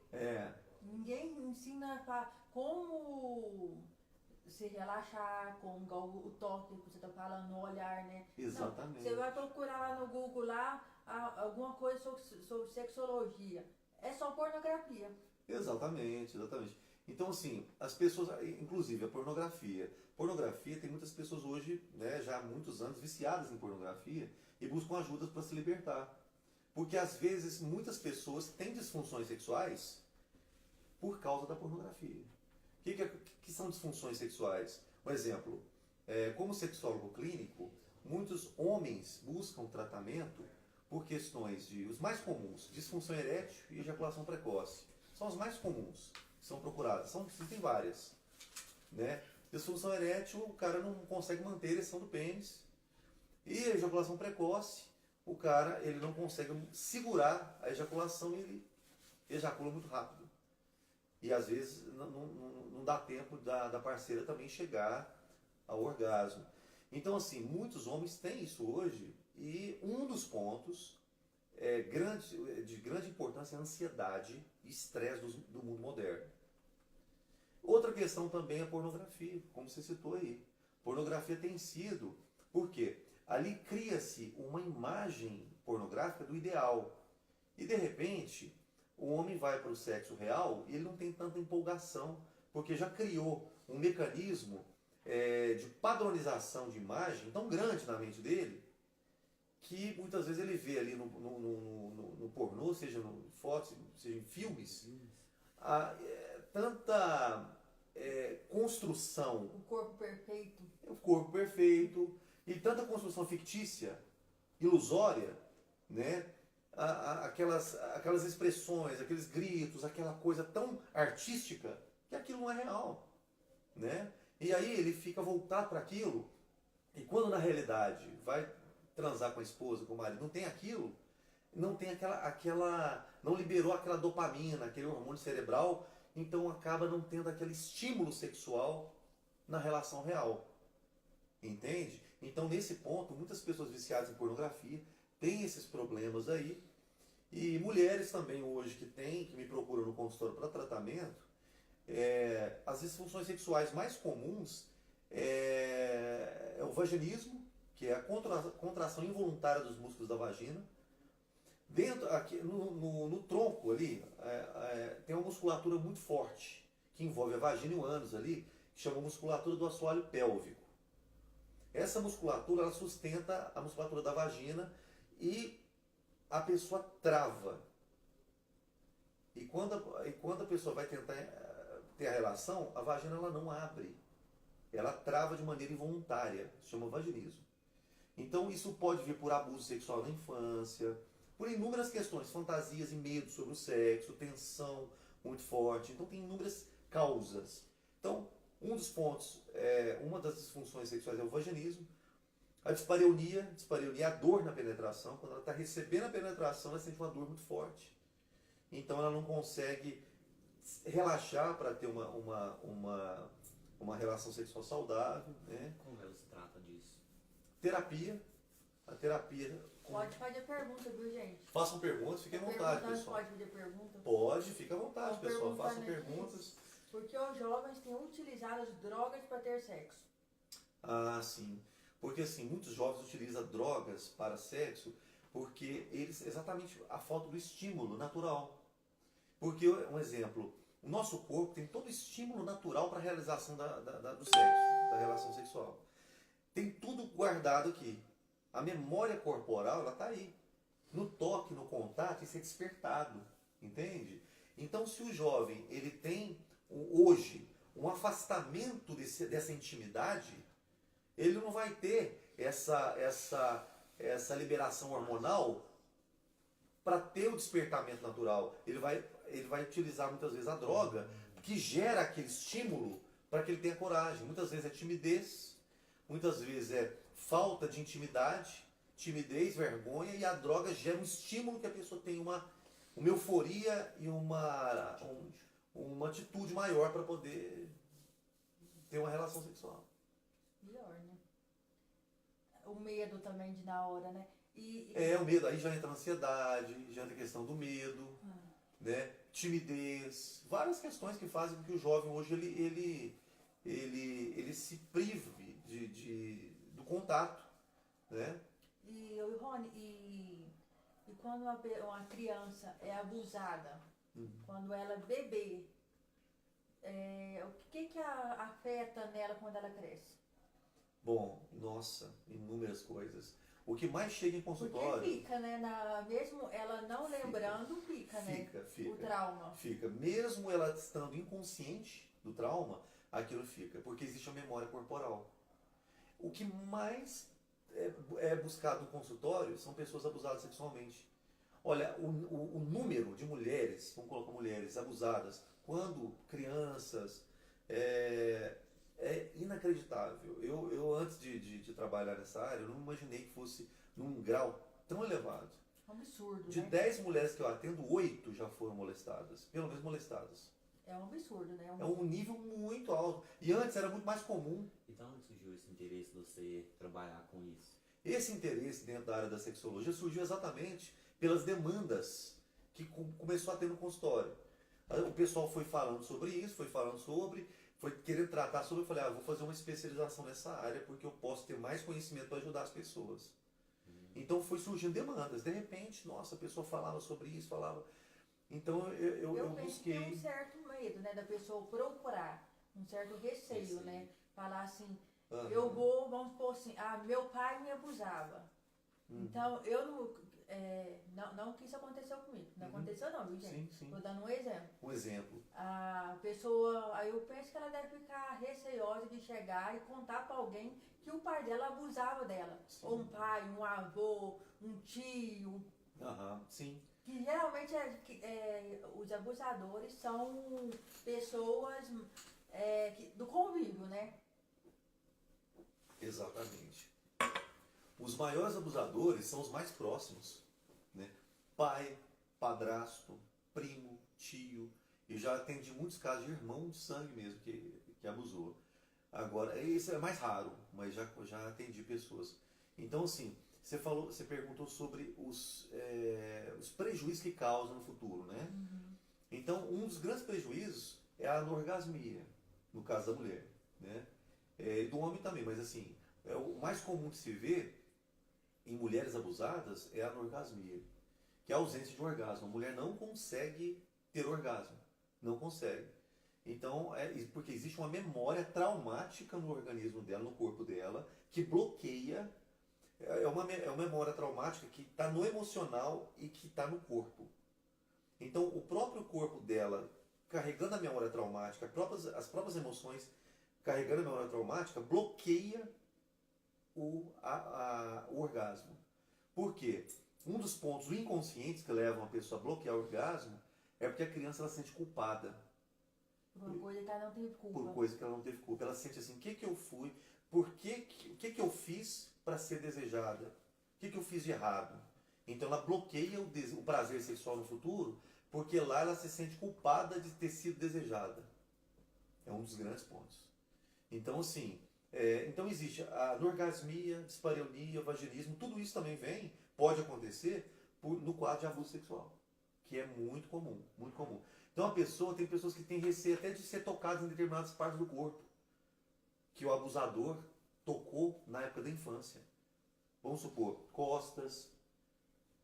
Ninguém ensina como se relaxar, como o toque que você está falando, no olhar, né? Exatamente. Não, você vai procurar lá no Google alguma coisa sobre sexologia. É só pornografia. Exatamente. Então, assim, as pessoas, inclusive a pornografia. Pornografia, tem muitas pessoas hoje, né, já há muitos anos, viciadas em pornografia e buscam ajudas para se libertar. Porque às vezes muitas pessoas têm disfunções sexuais por causa da pornografia. O que são disfunções sexuais? Um exemplo, como sexólogo clínico, muitos homens buscam tratamento por questões os mais comuns, disfunção erétil e ejaculação precoce. São os mais comuns que são procurados. Existem várias. Né? Disfunção erétil, o cara não consegue manter a ereção do pênis. E a ejaculação precoce, o cara ele não consegue segurar a ejaculação e ele ejacula muito rápido. E às vezes não dá tempo da parceira também chegar ao orgasmo. Então, assim, muitos homens têm isso hoje e um dos pontos de grande importância é a ansiedade e estresse do mundo moderno. Outra questão também é a pornografia, como você citou aí. Pornografia tem sido, por quê? Ali cria-se uma imagem pornográfica do ideal. E de repente, o homem vai para o sexo real e ele não tem tanta empolgação, porque já criou um mecanismo de padronização de imagem tão grande na mente dele, que muitas vezes ele vê ali no pornô, seja em fotos, seja em filmes, tanta construção. O corpo perfeito. O corpo perfeito. E tanta construção fictícia, ilusória, né? Aquelas expressões, aqueles gritos, aquela coisa tão artística, que aquilo não é real. Né? E aí ele fica voltado para aquilo, e quando na realidade vai transar com a esposa, com o marido, não tem aquilo, não tem não liberou aquela dopamina, aquele hormônio cerebral, então acaba não tendo aquele estímulo sexual na relação real. Entende? Então nesse ponto, muitas pessoas viciadas em pornografia têm esses problemas aí, E mulheres também hoje que me procuram no consultório para tratamento, as disfunções sexuais mais comuns é o vaginismo, que é a contração involuntária dos músculos da vagina. Dentro, aqui, no tronco ali, tem uma musculatura muito forte, que envolve a vagina e o ânus ali, que chama musculatura do assoalho pélvico. Essa musculatura, ela sustenta a musculatura da vagina e a pessoa trava. E quando a pessoa vai tentar ter a relação, a vagina ela não abre. Ela trava de maneira involuntária, se chama vaginismo. Então isso pode vir por abuso sexual na infância, por inúmeras questões, fantasias e medos sobre o sexo, tensão muito forte. Então tem inúmeras causas. Então, um dos pontos, uma das disfunções sexuais é o vaginismo. A dispareunia é a dor na penetração. Quando ela está recebendo a penetração, ela sente uma dor muito forte. Então ela não consegue relaxar para ter uma relação sexual saudável. Né? Como ela se trata disso? Terapia. A terapia. Pode fazer pergunta, viu, gente? Façam perguntas, fiquem à vontade, pessoal. Pode fazer pergunta? Pode, fica à vontade, pessoal. Façam né, perguntas. Porque os jovens têm utilizado as drogas para ter sexo. Ah, sim. Porque assim, muitos jovens utilizam drogas para sexo porque exatamente a falta do estímulo natural. Porque, um exemplo, o nosso corpo tem todo o estímulo natural para a realização do sexo, da relação sexual. Tem tudo guardado aqui. A memória corporal, ela está aí. No toque, no contato, isso é despertado. Entende? Então, se o jovem ele tem hoje um afastamento dessa intimidade, ele não vai ter essa liberação hormonal para ter o despertamento natural. Ele vai utilizar muitas vezes a droga que gera aquele estímulo para que ele tenha coragem. Muitas vezes é timidez, muitas vezes é falta de intimidade, timidez, vergonha, e a droga gera um estímulo que a pessoa tem uma euforia e uma atitude maior para poder ter uma relação sexual. Melhor, né? O medo também de na hora, né? O medo, aí já entra a ansiedade, já entra a questão do medo, né? Timidez, várias questões que fazem com que o jovem hoje ele se prive do contato, né? E Rony, e quando uma criança é abusada, quando ela é bebê, o que afeta nela quando ela cresce? Bom, nossa, inúmeras coisas. O que mais chega em consultório... Porque fica, né? Mesmo ela não lembrando, fica, né? Fica. O trauma. Fica. Mesmo ela estando inconsciente do trauma, aquilo fica. Porque existe a memória corporal. O que mais é buscado no consultório são pessoas abusadas sexualmente. Olha, o número de mulheres, vamos colocar mulheres abusadas, quando crianças... É inacreditável. Eu antes de trabalhar nessa área, eu não imaginei que fosse num grau tão elevado. É um absurdo, De né? 10 mulheres que eu atendo, 8 já foram molestadas. Pelo menos molestadas. É um absurdo, né? É um nível muito alto. E antes era muito mais comum. Então, onde surgiu esse interesse de você trabalhar com isso? Esse interesse dentro da área da sexologia surgiu exatamente pelas demandas que começou a ter no consultório. O pessoal foi falando sobre isso, foi querer tratar sobre, eu falei, vou fazer uma especialização nessa área porque eu posso ter mais conhecimento para ajudar as pessoas. Então foi surgindo demandas, de repente, nossa, a pessoa falava sobre isso, falava. Então eu busquei. Tem um certo medo, né, da pessoa procurar, um certo receio, né? Falar assim, vamos supor assim, meu pai me abusava. Então eu não que isso aconteceu comigo. Não aconteceu não, viu, gente? Sim. Tô dando um exemplo. Um exemplo. A pessoa, aí eu penso que ela deve ficar receosa de chegar e contar para alguém que o pai dela abusava dela. Sim. Ou um pai, um avô, um tio. Sim. Que geralmente os abusadores são pessoas do convívio, né? Exatamente. Os maiores abusadores são os mais próximos, né? Pai, padrasto, primo, tio. Eu já atendi muitos casos de irmão de sangue mesmo que abusou. Agora, isso é mais raro, mas já atendi pessoas. Então, assim, Você perguntou sobre os prejuízos que causam no futuro, né? Então, um dos grandes prejuízos é a anorgasmia, no caso da mulher, né? E do homem também, mas assim, o mais comum de se ver em mulheres abusadas é a anorgasmia, que é a ausência de orgasmo. A mulher não consegue ter orgasmo, não consegue. Então, porque existe uma memória traumática no organismo dela, no corpo dela, que bloqueia. É uma memória traumática que está no emocional e que está no corpo. Então, o próprio corpo dela, carregando a memória traumática, as próprias emoções carregando a memória traumática, bloqueia o orgasmo. Por quê? Um dos pontos inconscientes que levam a pessoa a bloquear o orgasmo é porque a criança ela se sente culpada. Por uma coisa que ela não teve culpa. Por coisa que ela não teve culpa. Ela sente assim, o que eu fui, o que eu fiz para ser desejada? O que eu fiz de errado? Então ela bloqueia o prazer sexual no futuro, porque lá ela se sente culpada de ter sido desejada. É um dos grandes pontos. Então assim, então existe a anorgasmia, dispareunia, vaginismo, tudo isso também pode acontecer no quadro de abuso sexual, que é muito comum, muito comum. Então tem pessoas que têm receio até de ser tocadas em determinadas partes do corpo, que o abusador tocou na época da infância. Vamos supor, costas,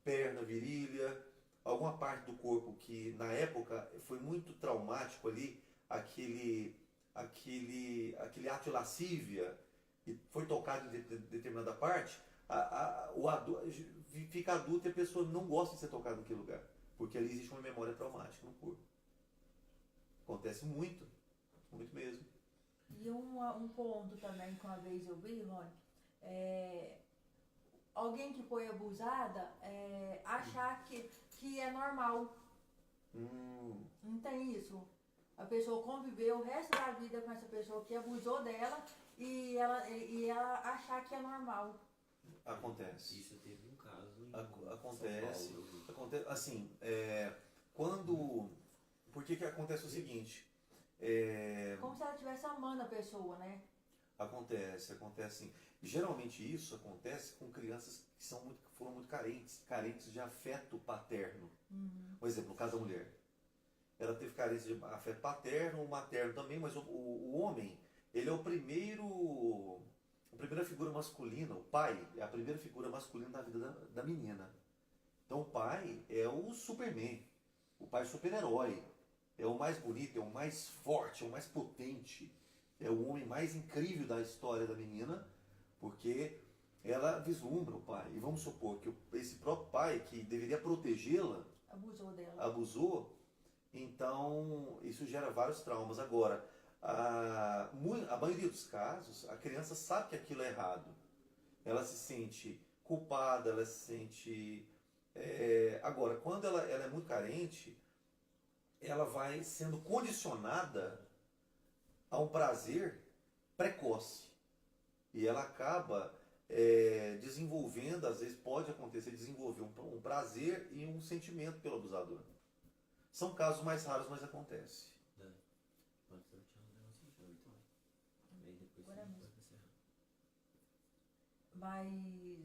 perna, virilha, alguma parte do corpo que na época foi muito traumático ali, aquele ato de lascívia, e foi tocado em determinada parte, fica adulto e a pessoa não gosta de ser tocada naquele lugar, porque ali existe uma memória traumática no corpo. Acontece muito, muito mesmo. E um ponto também que uma vez eu vi, Rony, alguém que foi abusada achar que é normal. Não tem isso. A pessoa conviveu o resto da vida com essa pessoa que abusou dela e ela achar que é normal. Acontece. Isso teve um caso em Acontece. São Paulo. Acontece assim, por que acontece o seguinte? Como se ela estivesse amando a pessoa, né? Acontece assim. Geralmente isso acontece com crianças que foram muito carentes de afeto paterno. Por exemplo, no caso da mulher. Ela teve carência de afeto paterno, materno também, mas o homem, ele é a primeira figura masculina, o pai é a primeira figura masculina da vida da menina. Então o pai é o Superman, o pai é o super-herói, é o mais bonito, é o mais forte, é o mais potente, é o homem mais incrível da história da menina, porque ela vislumbra o pai. E vamos supor que esse próprio pai, que deveria protegê-la, Abusou dela. abusou, então isso gera vários traumas. Agora, a maioria dos casos, a criança sabe que aquilo é errado. Ela se sente culpada, ela se sente... Agora, quando ela é muito carente, ela vai sendo condicionada a um prazer precoce. E ela acaba desenvolvendo, às vezes pode acontecer, desenvolver um prazer e um sentimento pelo abusador. São casos mais raros, mas acontece. Mas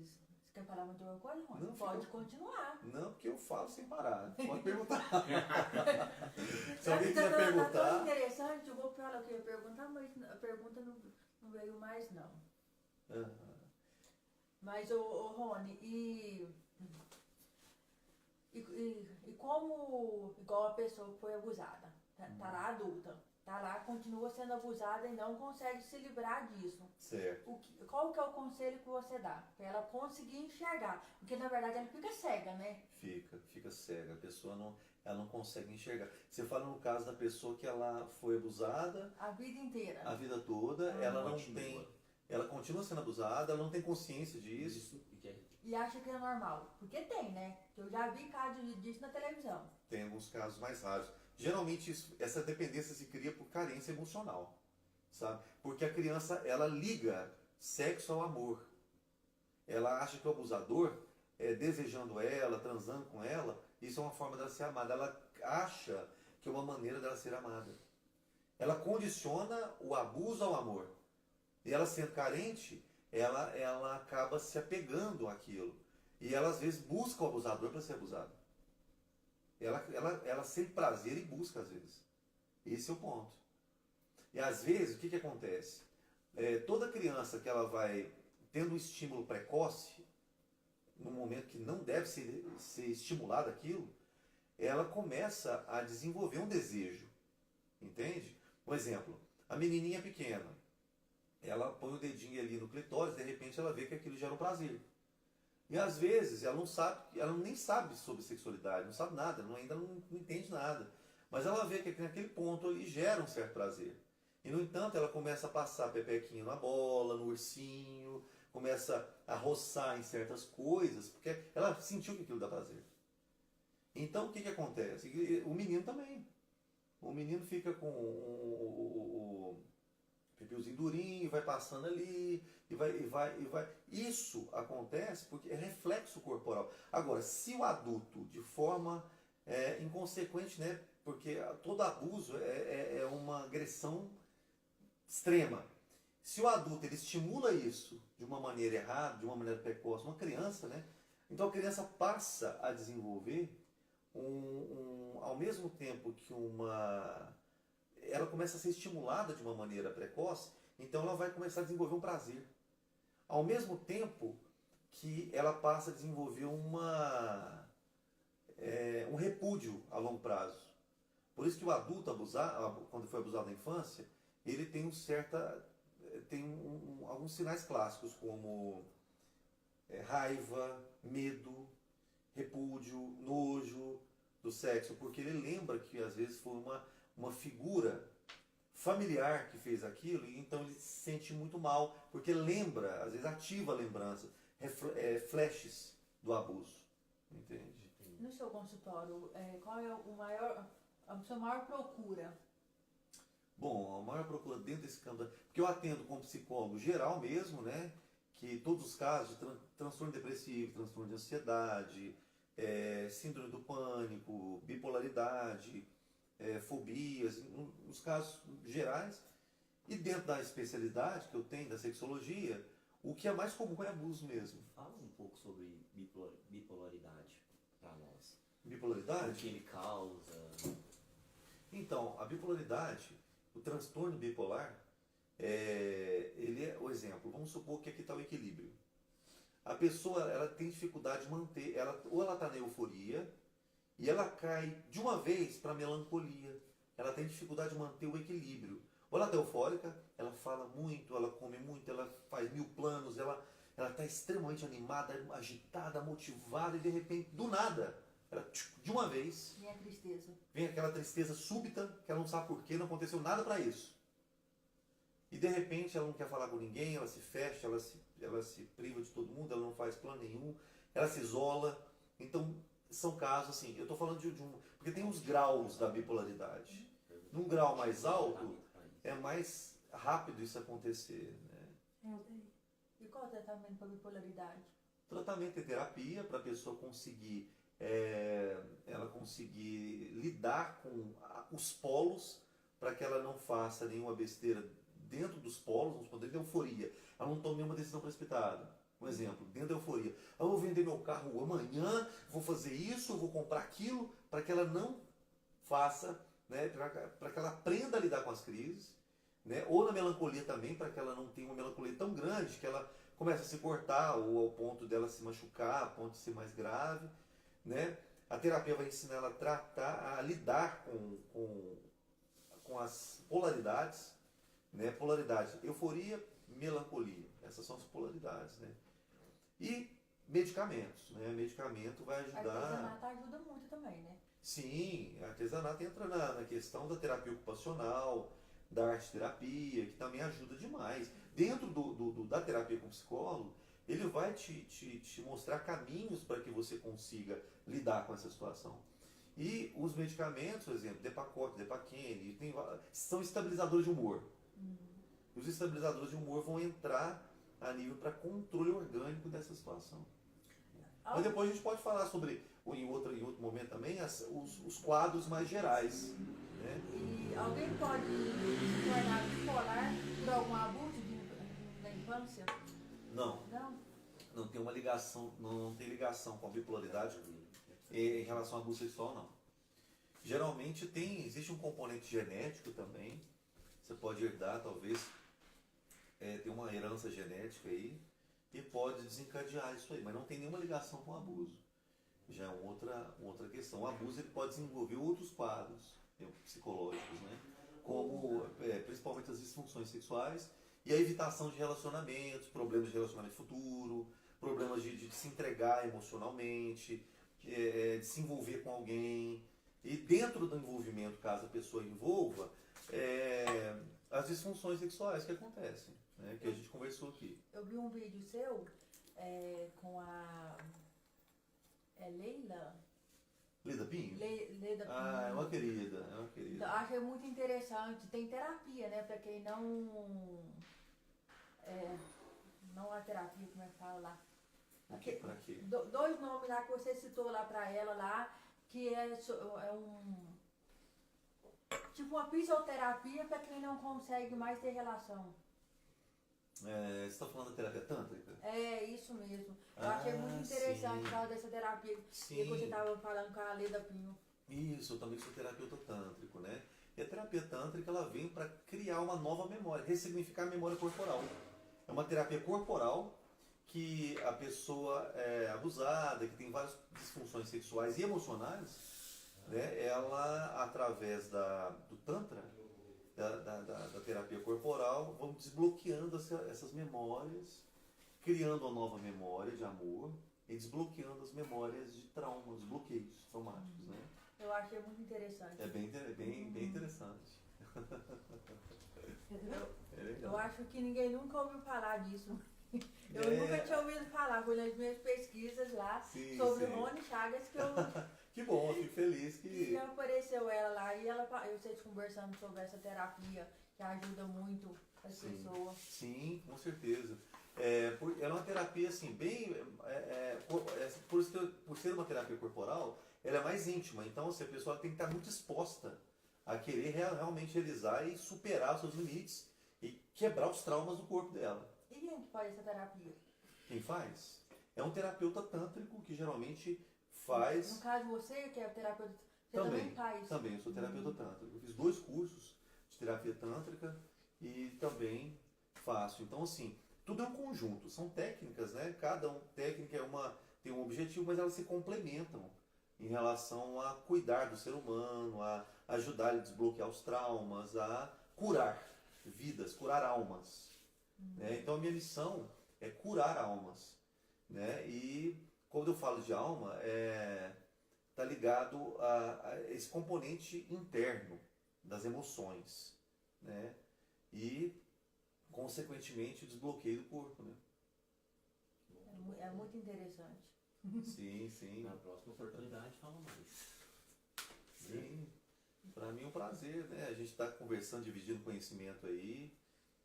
você quer falar mais alguma coisa, Rony? Não, Pode continuar. Não, porque eu falo sem parar. Pode perguntar. Se Já alguém que quiser tá tão perguntar... interessante, eu vou falar o que eu ia perguntar, mas a pergunta não veio mais, não. Mas, Rony, e como, igual a pessoa que foi abusada, tá lá adulta, tá lá, continua sendo abusada e não consegue se livrar disso. Certo. Qual que é o conselho que você dá? Pra ela conseguir enxergar. Porque, na verdade, ela fica cega, né? Fica cega. A pessoa ela não consegue enxergar. Você fala no caso da pessoa que ela foi abusada... A vida inteira. A vida toda, ela continua sendo abusada, ela não tem consciência disso. E acha que é normal. Porque tem, né? Eu já vi casos disso na televisão. Tem alguns casos mais raros. Geralmente essa dependência se cria por carência emocional, sabe? Porque a criança, ela liga sexo ao amor. Ela acha que o abusador, desejando ela, transando com ela, isso é uma forma dela ser amada. Ela acha que é uma maneira dela ser amada. Ela condiciona o abuso ao amor. E ela sendo carente, ela acaba se apegando àquilo. E ela às vezes busca o abusador para ser abusada. Ela sente prazer e busca às vezes. Esse é o ponto. E às vezes, o que acontece? Toda criança que ela vai tendo um estímulo precoce, no momento que não deve ser estimulado aquilo, ela começa a desenvolver um desejo. Entende? Um exemplo, a menininha pequena, ela põe o dedinho ali no clitóris, de repente ela vê que aquilo gera um prazer. E às vezes ela não sabe, ela nem sabe sobre sexualidade, não sabe nada, ainda não entende nada. Mas ela vê que naquele ponto ali gera um certo prazer. E no entanto ela começa a passar pepequinho na bola, no ursinho, começa a roçar em certas coisas, porque ela sentiu que aquilo dá prazer. Então o que acontece? O menino também. O menino fica com o pipiozinho durinho, vai passando ali, e vai. Isso acontece porque é reflexo corporal. Agora, se o adulto, de forma inconsequente, né? Porque todo abuso é uma agressão extrema. Se o adulto ele estimula isso de uma maneira errada, de uma maneira precoce, uma criança, né? Então a criança passa a desenvolver ao mesmo tempo que ela começa a ser estimulada de uma maneira precoce, então ela vai começar a desenvolver um prazer. Ao mesmo tempo que ela passa a desenvolver um repúdio a longo prazo. Por isso que o adulto quando foi abusado na infância, ele tem alguns sinais clássicos, como raiva, medo, repúdio, nojo do sexo, porque ele lembra que às vezes foi uma figura familiar que fez aquilo, e então ele se sente muito mal, porque lembra, às vezes ativa a lembrança, flashes do abuso. Entende? No seu consultório, qual é a sua maior procura? Bom, a maior procura dentro desse campo, porque eu atendo como psicólogo geral mesmo, né? Que todos os casos de transtorno depressivo, transtorno de ansiedade, síndrome do pânico, bipolaridade, fobias, nos casos gerais, e dentro da especialidade que eu tenho, da sexologia, o que é mais comum é abuso mesmo. Fala um pouco sobre bipolaridade para nós. Bipolaridade? O que ele causa. Então, a bipolaridade, o transtorno bipolar, ele é o exemplo. Vamos supor que aqui está o equilíbrio. A pessoa ela tem dificuldade de manter, ou ela está na euforia, e ela cai de uma vez para a melancolia. Ela tem dificuldade de manter o equilíbrio. Ou ela está eufórica, ela fala muito, ela come muito, ela faz 1000 planos, ela está extremamente animada, agitada, motivada, e de repente, do nada, de uma vez, Vem a tristeza. Vem aquela tristeza súbita, que ela não sabe porquê, não aconteceu nada para isso. E de repente ela não quer falar com ninguém, ela se fecha, ela se priva de todo mundo, ela não faz plano nenhum, ela se isola. Então, são casos assim, eu estou falando de um... Porque tem os graus da bipolaridade. Num grau mais alto, é mais rápido isso acontecer. Né? E qual é o tratamento para bipolaridade? Tratamento é terapia para a pessoa conseguir, ela conseguir lidar com os polos, para que ela não faça nenhuma besteira dentro dos polos, vamos supor, dentro da euforia. Ela não tome nenhuma decisão precipitada. Um exemplo, dentro da euforia. Eu vou vender meu carro amanhã, vou fazer isso, vou comprar aquilo, para que ela não faça, né, para que ela aprenda a lidar com as crises, né, ou na melancolia também, para que ela não tenha uma melancolia tão grande que ela comece a se cortar, ou ao ponto dela se machucar, ao ponto de ser mais grave. Né? A terapia vai ensinar ela a tratar, a lidar com as polaridades, né? Polaridade, euforia, melancolia. Essas são as polaridades. Né? E medicamentos. Né? Medicamento vai ajudar... A artesanato ajuda muito também, né? Sim, a artesanato entra na questão da terapia ocupacional, da arte-terapia, que também ajuda demais. Dentro da terapia com psicólogo, ele vai te mostrar caminhos para que você consiga lidar com essa situação. E os medicamentos, por exemplo, Depakote, Depakine, são estabilizadores de humor. E os estabilizadores de humor vão entrar a nível para controle orgânico dessa situação. Mas depois a gente pode falar sobre, em outro momento também, os quadros mais gerais. Né? E alguém pode se tornar bipolar por algum abuso da infância? Não, Não? não tem uma ligação, não tem ligação com a bipolaridade em relação ao abuso sexual, não. Geralmente existe um componente genético também. Você pode herdar, talvez, ter uma herança genética aí e pode desencadear isso aí, mas não tem nenhuma ligação com o abuso. Já é outra questão. O abuso ele pode desenvolver outros quadros psicológicos, né? Como principalmente as disfunções sexuais e a evitação de relacionamentos, problemas de relacionamento futuro, problemas de se entregar emocionalmente, de se envolver com alguém. E dentro do envolvimento, caso a pessoa envolva, as disfunções sexuais que acontecem, né? Que a gente conversou aqui. Eu vi um vídeo seu com a Leila? Leda Pinho? Leda Pinho. Ah, é uma querida. Então, achei muito interessante. Tem terapia, né? Pra quem não a terapia, como é que fala lá? Pra quê? Dois nomes lá que você citou lá pra ela lá, que é tipo uma fisioterapia pra quem não consegue mais ter relação. Você está falando da terapia tântrica? É, isso mesmo. Eu achei muito interessante falar dessa terapia. Sim. Que você estava falando com a Leda Pinho. Isso, eu também sou terapeuta tântrico, né? E a terapia tântrica, ela vem para criar uma nova memória, ressignificar a memória corporal. É uma terapia corporal que a pessoa abusada, que tem várias disfunções sexuais e emocionais, né? Ela, através do Tantra, da terapia corporal, vão desbloqueando essas memórias, criando uma nova memória de amor e desbloqueando as memórias de traumas, bloqueios traumáticos, né? Eu achei muito interessante. É bem interessante. Eu acho que ninguém nunca ouviu falar disso. Eu nunca tinha ouvido falar, foi nas minhas pesquisas lá sobre o Rony Chagas que eu... Que bom, eu fico feliz que... E apareceu ela lá e vocês conversando sobre essa terapia que ajuda muito as pessoas. Sim, com certeza. Ela é uma terapia assim, bem... por ser uma terapia corporal, ela é mais íntima. Então, assim, a pessoa tem que estar muito exposta a querer realmente realizar e superar seus limites e quebrar os traumas do corpo dela. E quem que faz essa terapia? Quem faz? É um terapeuta tântrico que geralmente faz... No caso, você que é terapeuta, você também faz? Também, eu sou terapeuta tântrico. Eu fiz 2 cursos de terapia tântrica e também faço. Então, assim, tudo é um conjunto. São técnicas, né? Cada técnica tem um objetivo, mas elas se complementam em relação a cuidar do ser humano, a ajudar ele a desbloquear os traumas, a curar vidas, curar almas. Né? Então, a minha missão é curar almas. Né? E quando eu falo de alma, está ligado a esse componente interno das emoções, né? E, consequentemente, o desbloqueio do corpo. Né? É muito interessante. Sim. Na próxima oportunidade, fala mais. Sim, para mim é um prazer, né? A gente está conversando, dividindo conhecimento aí.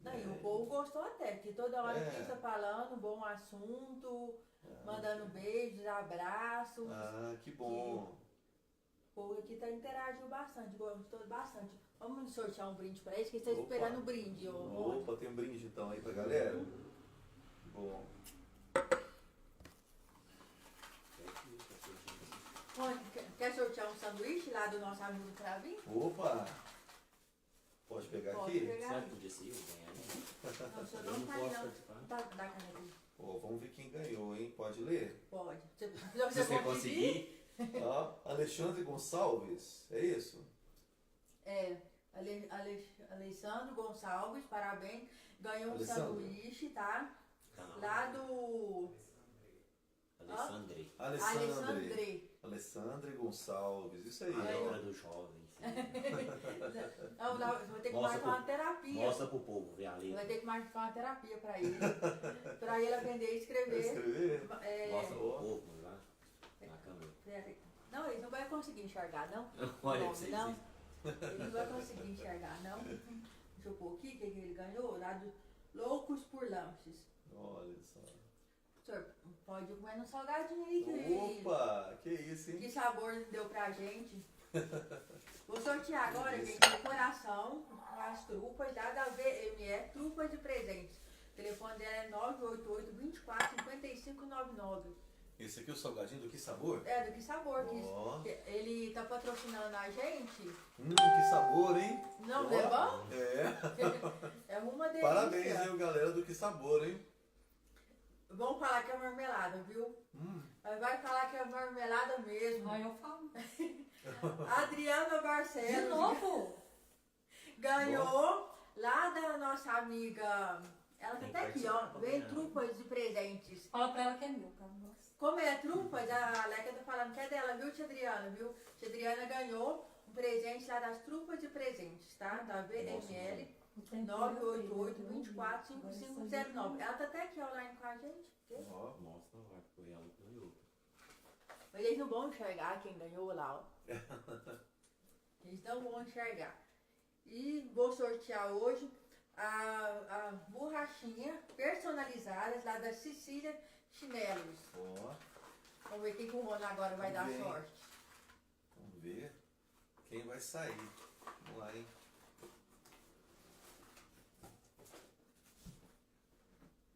E o povo gostou até, porque toda hora que está falando, bom assunto, mandando beijos, abraços. Ah, que bom. O povo aqui interagiu bastante, gostou bastante. Vamos sortear um brinde para eles, que estão esperando o brinde. Opa, tem um brinde então aí pra galera? Bom. Quer sortear um sanduíche lá do nosso amigo Cravinho? Opa! Pode pegar Pode aqui? pegar. Será que podia ser eu ganhar? Não, o senhor Eu não não tá posso não. participar. Dá caneta aí. Vamos ver quem ganhou, hein? Pode ler? Pode. Se Se você conseguir, Ó, Alexandre Gonçalves, é isso? Alessandro Gonçalves, parabéns. Ganhou um Alessandro. sanduíche, tá? tá na Lá hora. do Alessandre. Alessandre Gonçalves, isso aí. A Ó. hora do jovem. Não, vou ter que Mostra marcar uma terapia. Mostra pro povo, ver a Vai letra. ter que marcar uma terapia pra ele. Pra ele aprender a escrever. Escrever? Mostra pro povo lá na câmera. Não, ele não vai conseguir enxergar, não. Olha Não, pra vocês. não. Ele não vai conseguir enxergar, não. Deixa eu pôr aqui o que ele ganhou. Lá do Loucos por Lanches. Olha só. O senhor pode comer no salgadinho aí. Opa, que isso, hein? Que sabor deu pra gente. Vou sortear agora, gente, de coração, as trupas da VME, trupas de presentes. telefone dela é 988 24 55 99. Esse aqui é o salgadinho do Que Sabor? É, do Que Sabor. Ó. Ele tá patrocinando a gente. Que sabor, hein? Não, Ó. é bom? É. É uma delícia. Parabéns, hein, galera do Que Sabor, hein? Vamos falar que é marmelada, viu? Mas vai falar que é marmelada mesmo. Aí eu falo. Adriana De Barcelos novo? ganhou lá da nossa amiga. Ela tá Tem até aqui, que ó. participar Vem também, né? trupas de presentes. Fala pra ela que é meu, cara. Nossa. Como é trupas, a Aleca tá falando que é dela, viu, tia Adriana, viu? Tia Adriana ganhou um presente lá das trupas de presentes, tá? Da VML. 988 24 5509. Ela tá até aqui online com a gente. Ó. Mostra lá que foi ela que ganhou. Mas eles não vão enxergar quem ganhou lá, ó. Eles não vão enxergar. E vou sortear hoje a borrachinha personalizadas lá da Cecília Chinelos. Ó. Vamos ver quem que o Rony agora vai dar Vamos ver. sorte. Vamos ver quem vai sair. Vamos lá, hein?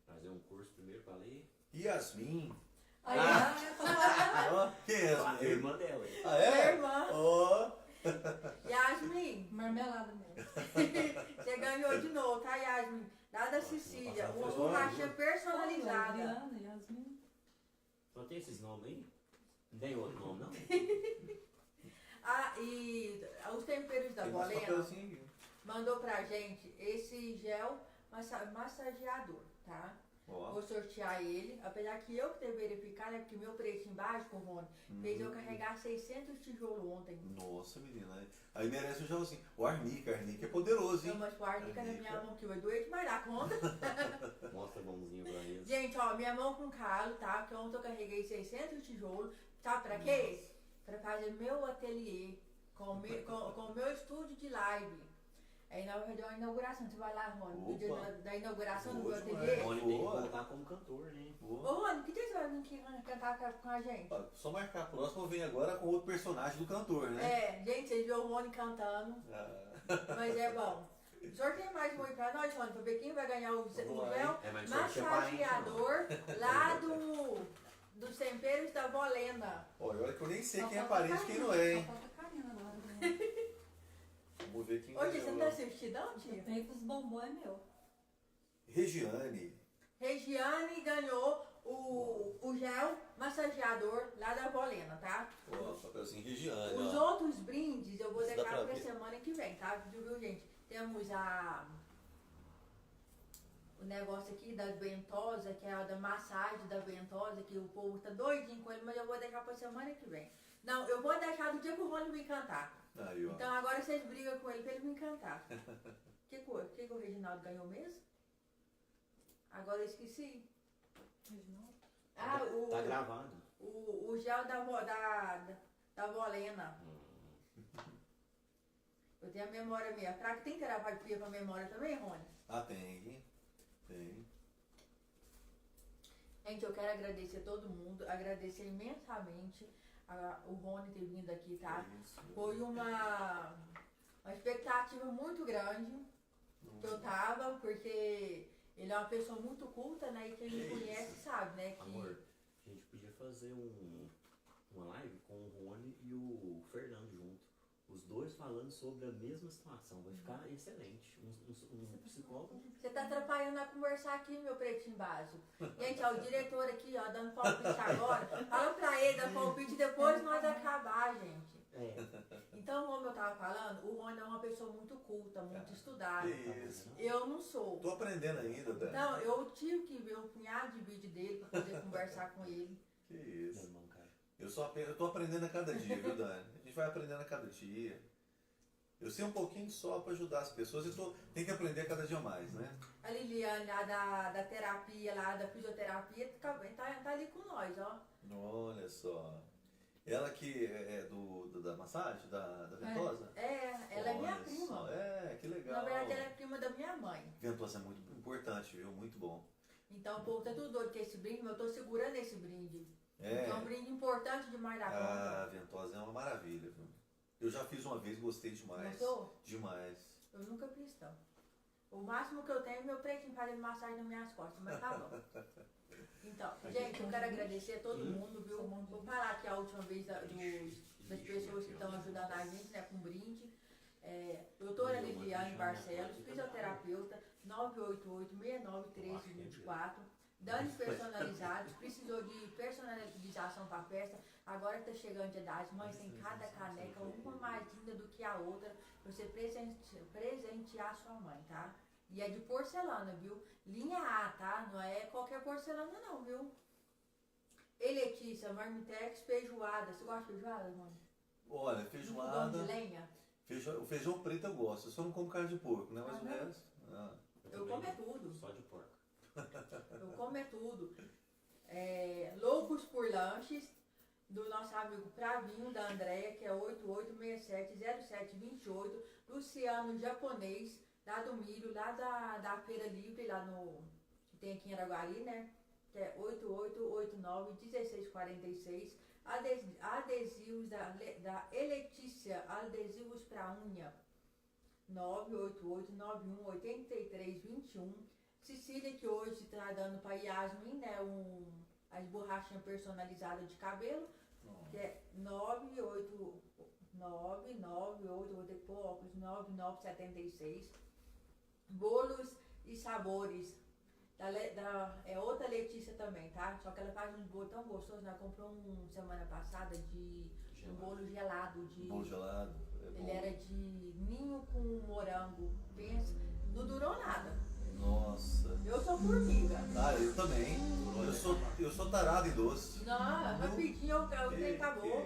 Fazer um curso primeiro pra ler. Yasmin. Aí Ó, quem é A Yasmin? irmã dela. Ah, Minha é? irmã, Ó. Yasmin, marmelada mesmo. você ganhou de novo, tá, Yasmin? Lá da Cecília, passado uma foi borrachinha só personalizada. Adriana, Yasmin. Só tem esses nomes aí? Não tem outro nome, não? Ah, e os temperos da Tem mais Bolena papelzinho aqui. mandou pra gente esse gel massageador, tá? Ó. Vou sortear ele, apesar que eu que tenho que verificar, né? Porque meu preço básico, Rony, fez eu carregar 600 tijolos ontem. Nossa, menina. Aí merece um gelzinho. O arnica é poderoso, Eu hein? mas com a arnica na minha mão que vai doer demais da conta. Mostra a mãozinha pra eles. Gente, ó, minha mão com calo, tá? Porque ontem eu carreguei 600 tijolos. Sabe pra quê? Pra fazer meu ateliê com o meu estúdio de live. Aí na hora da inauguração, você vai lá, Rony, no dia Opa. da inauguração do meu Boa ateliê. demais. Rony tem que Boa. voltar como cantor, né? Ô, Boa. Rony, que dia você vai vir aqui cantar com a gente? Ó, só marcar a próxima, vem agora com outro personagem do cantor, né? É, gente, vocês viram o Rony cantando, Ah, mas é bom. Sorteia mais um aí pra nós, Rony, pra ver quem vai ganhar o Vamos lá, gel É, mas sorteia parente, massageador lá dos temperos da Bolena. ó, olha que eu nem sei Só quem é falta parente e quem não é, hein? Só falta a Karina agora, né? Vamos ver quem Ô, tia, você não tá ganhou. assistindo, não, tia? Eu tenho que os bombons é meu. Regiane. Regiane ganhou o gel massageador lá da Bolena, tá? Ó, papelzinho Regiane, Os ó. outros brindes eu vou Isso dá deixar pra pra ver. semana que vem, tá? Viu, gente? Temos o negócio aqui da ventosa, que é a da massagem da ventosa, que o povo tá doidinho com ele, mas eu vou deixar pra semana que vem. Não, eu vou deixar do dia que o Rony me cantar. Aí, ó. Então agora vocês brigam com ele pra ele me cantar. que o Reginaldo ganhou mesmo? Agora eu esqueci. Reginaldo. Ah, Tá gravado. o gel da Bolena. Eu tenho a memória minha. Será que tem terapia pra memória também, Rony? Ah, tem. Tem. Gente, eu quero agradecer todo mundo, agradecer imensamente o Rony ter vindo aqui, tá? Isso. Foi uma expectativa muito grande que eu tava, porque ele é uma pessoa muito culta, né? E quem me Que conhece isso. sabe, né? Que Amor, a gente podia fazer uma live com o Rony e o Fernando junto. Os dois falando sobre a mesma situação. Vai ficar excelente. Um psicólogo. você tá atrapalhando a conversar aqui, meu pretinho básico. Gente, ó, o diretor aqui, ó, dando palpite agora. Fala pra ele dar palpite depois nós acabar, gente. É. Então, como eu tava falando, o Rony é uma pessoa muito culta, muito estudada. Isso. Eu não sou. Tô aprendendo ainda, Dani. Então, eu tive que ver um punhado de vídeo dele pra poder conversar com ele. Que isso. Meu irmão, cara. Eu tô aprendendo a cada dia, viu, Dani? A gente vai aprendendo a cada dia. Eu sei um pouquinho só pra ajudar as pessoas e tem que aprender a cada dia mais, né? A Liliane, lá da terapia, lá da fisioterapia, tá ali com nós, ó. Olha só. Ela que é da massagem, da ventosa? Ela é minha Olha prima. só. É, que legal. Na verdade, ela é prima da minha mãe. Ventosa é muito importante, viu? Muito bom. Então, o povo tá tudo doido com esse brinde, mas eu tô segurando esse brinde. É. É um brinde importante demais da A conta. ventosa é uma maravilha, viu? Eu já fiz uma vez, gostei demais. Gostou? Demais. Eu nunca fiz, não. O máximo que eu tenho é meu pretinho fazendo massagem nas minhas costas, mas tá bom. Então, gente, eu quero agradecer a todo mundo, viu? Vou falar aqui a última vez das pessoas que estão ajudando a gente, né, com brinde. Doutora Liviane Barcelos, fisioterapeuta, 988-691324. Danos personalizados, precisou de personalização para a festa, agora está chegando Dia das Mães, tem cada caneca, uma mais linda do que a outra, pra você presentear sua mãe, tá? E é de porcelana, viu? Linha A, tá? Não é qualquer porcelana não, viu? E Letícia, marmitex, feijoada. Você gosta de feijoada, mãe? Olha, Bom feijoada. de lenha? O feijão preto eu gosto, eu só não como carne de porco, né? Mas o não? resto. Eu como é tudo. Só de porco. Eu como é tudo. Loucos por lanches, do nosso amigo Pravinho, da Andréia, que é 88670728. Luciano Japonês, lá do Milho, lá da Feira Livre, lá no. Que tem aqui em Araguari, né? Que é 8889-1646. Adesivos da Eletícia, adesivos para unha. 988-91-8321. Cecília, que hoje está dando para Yasmin, né, as borrachinhas personalizadas de cabelo, que é 9976. Bolos e sabores. É outra Letícia também, tá? Só que ela faz uns bolos tão gostosos, né? Comprou semana passada um bolo gelado. Bolo gelado. Ele era de ninho com morango. Pensa, não durou nada. Nossa. Eu sou formiga. Eu também. Eu sou tarado em doce. Não, rapidinho o trem acabou.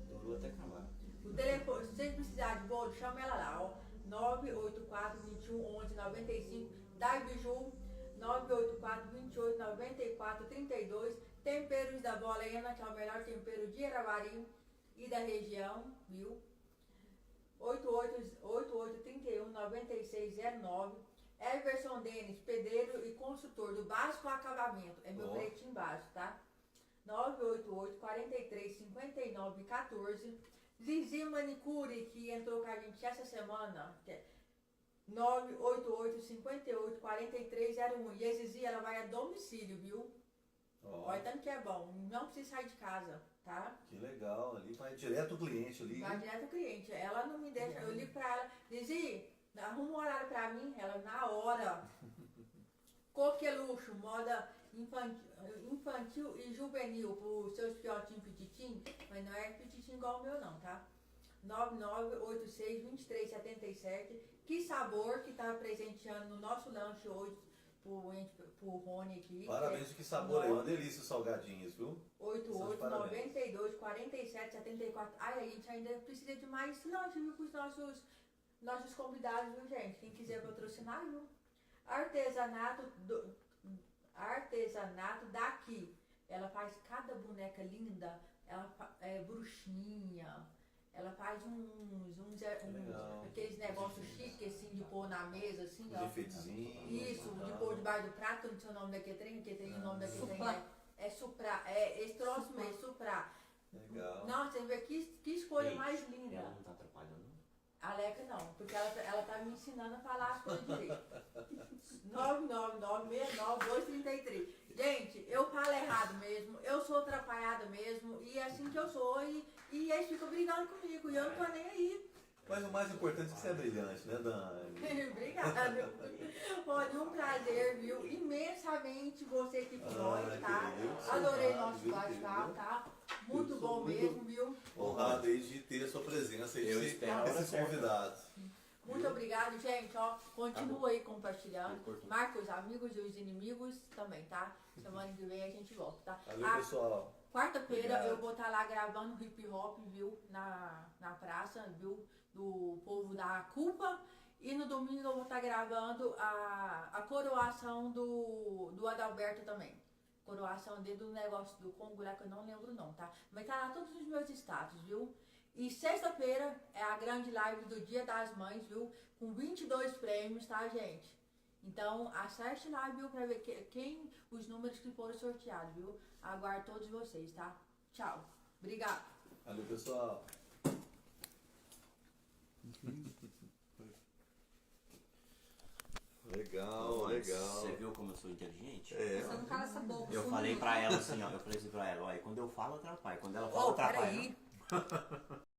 Durou até acabar. O telefone, se vocês precisarem de bolo, chama ela lá, ó. 984-21-11-95. Dai Biju, 984-28-94-32. Temperos da Bolena, que é o melhor tempero de Araguari e da região, viu? 8831-9609. Everson Denis, pedreiro e consultor do básico acabamento. É meu pretinho básico, tá? 988-43-59-14. Zizi Manicure, que entrou com a gente essa semana, que é 988-58-4301. E a Zizi, ela vai a domicílio, viu? Olha, tanto que é bom. Não precisa sair de casa, tá? Que legal. Ali vai direto o cliente ali. Vai direto o cliente. Ela não me deixa. Eu ligo pra ela, Zizi, arruma um horário pra mim. Ela, na hora. Coqueluche, moda infantil e juvenil pro seus fiotinhos pititim, mas não é pititim igual o meu não, tá? 9986-2377. Que sabor que tá presenteando no nosso lanche hoje pro Rony aqui. Parabéns, que sabor aí, uma delícia os salgadinhos, viu? 8892-4774. Ai, a gente ainda precisa de mais lanche, viu, pros nossos convidados, viu, gente? Quem quiser patrocinar, viu? Artesanato daqui. Ela faz cada boneca linda. Ela é bruxinha. Ela faz aqueles negócios chiques assim de pôr na mesa, assim, ó. Enfeitezinho. Isso, de pôr debaixo do prato, não sei o nome daquele trem, o nome daquele trem é supra. É esse troço mesmo, supra. Legal. Nossa, você vê que escolha mais linda. Ela não tá atrapalhando, não? A Leca não, porque ela tá me ensinando a falar as coisas direito. 999-69233. Gente, eu falo errado mesmo, eu sou atrapalhada mesmo, e é assim que eu sou, e eles ficam brigando comigo, e eu não tô nem aí. Mas o mais importante é que você é brilhante, né, Dani? Obrigada. Olha, um prazer, viu? Imensamente você aqui com nós, tá? Adorei nosso bate-papo, tá? Muito bom mesmo, viu? Honrado aí de ter a sua presença aí, esses convidados. Muito obrigado, gente. Ó, continua aí compartilhando. Marca os amigos e os inimigos também, tá? Semana que vem a gente volta, tá? Valeu, pessoal. Quarta-feira eu vou estar lá gravando hip hop, viu? Na praça, viu? Do povo da Culpa. E no domingo eu vou estar gravando a coroação do Adalberto também. Coroação dele do negócio do Congo lá, que eu não lembro não, tá? Mas tá lá todos os meus status, viu? E sexta-feira é a grande live do Dia das Mães, viu? Com 22 prêmios, tá, gente? Então, acesse lá, viu? Pra ver os números que foram sorteados, viu? Aguardo todos vocês, tá? Tchau. Obrigada. Valeu, pessoal. Legal, Mas legal. Você viu como eu sou inteligente? É, Você não cala essa boca. Eu sumiu. falei pra ela assim, ó, eu falei assim pra ela, olha, quando eu falo atrapalha, quando ela fala Ô, atrapalha. peraí.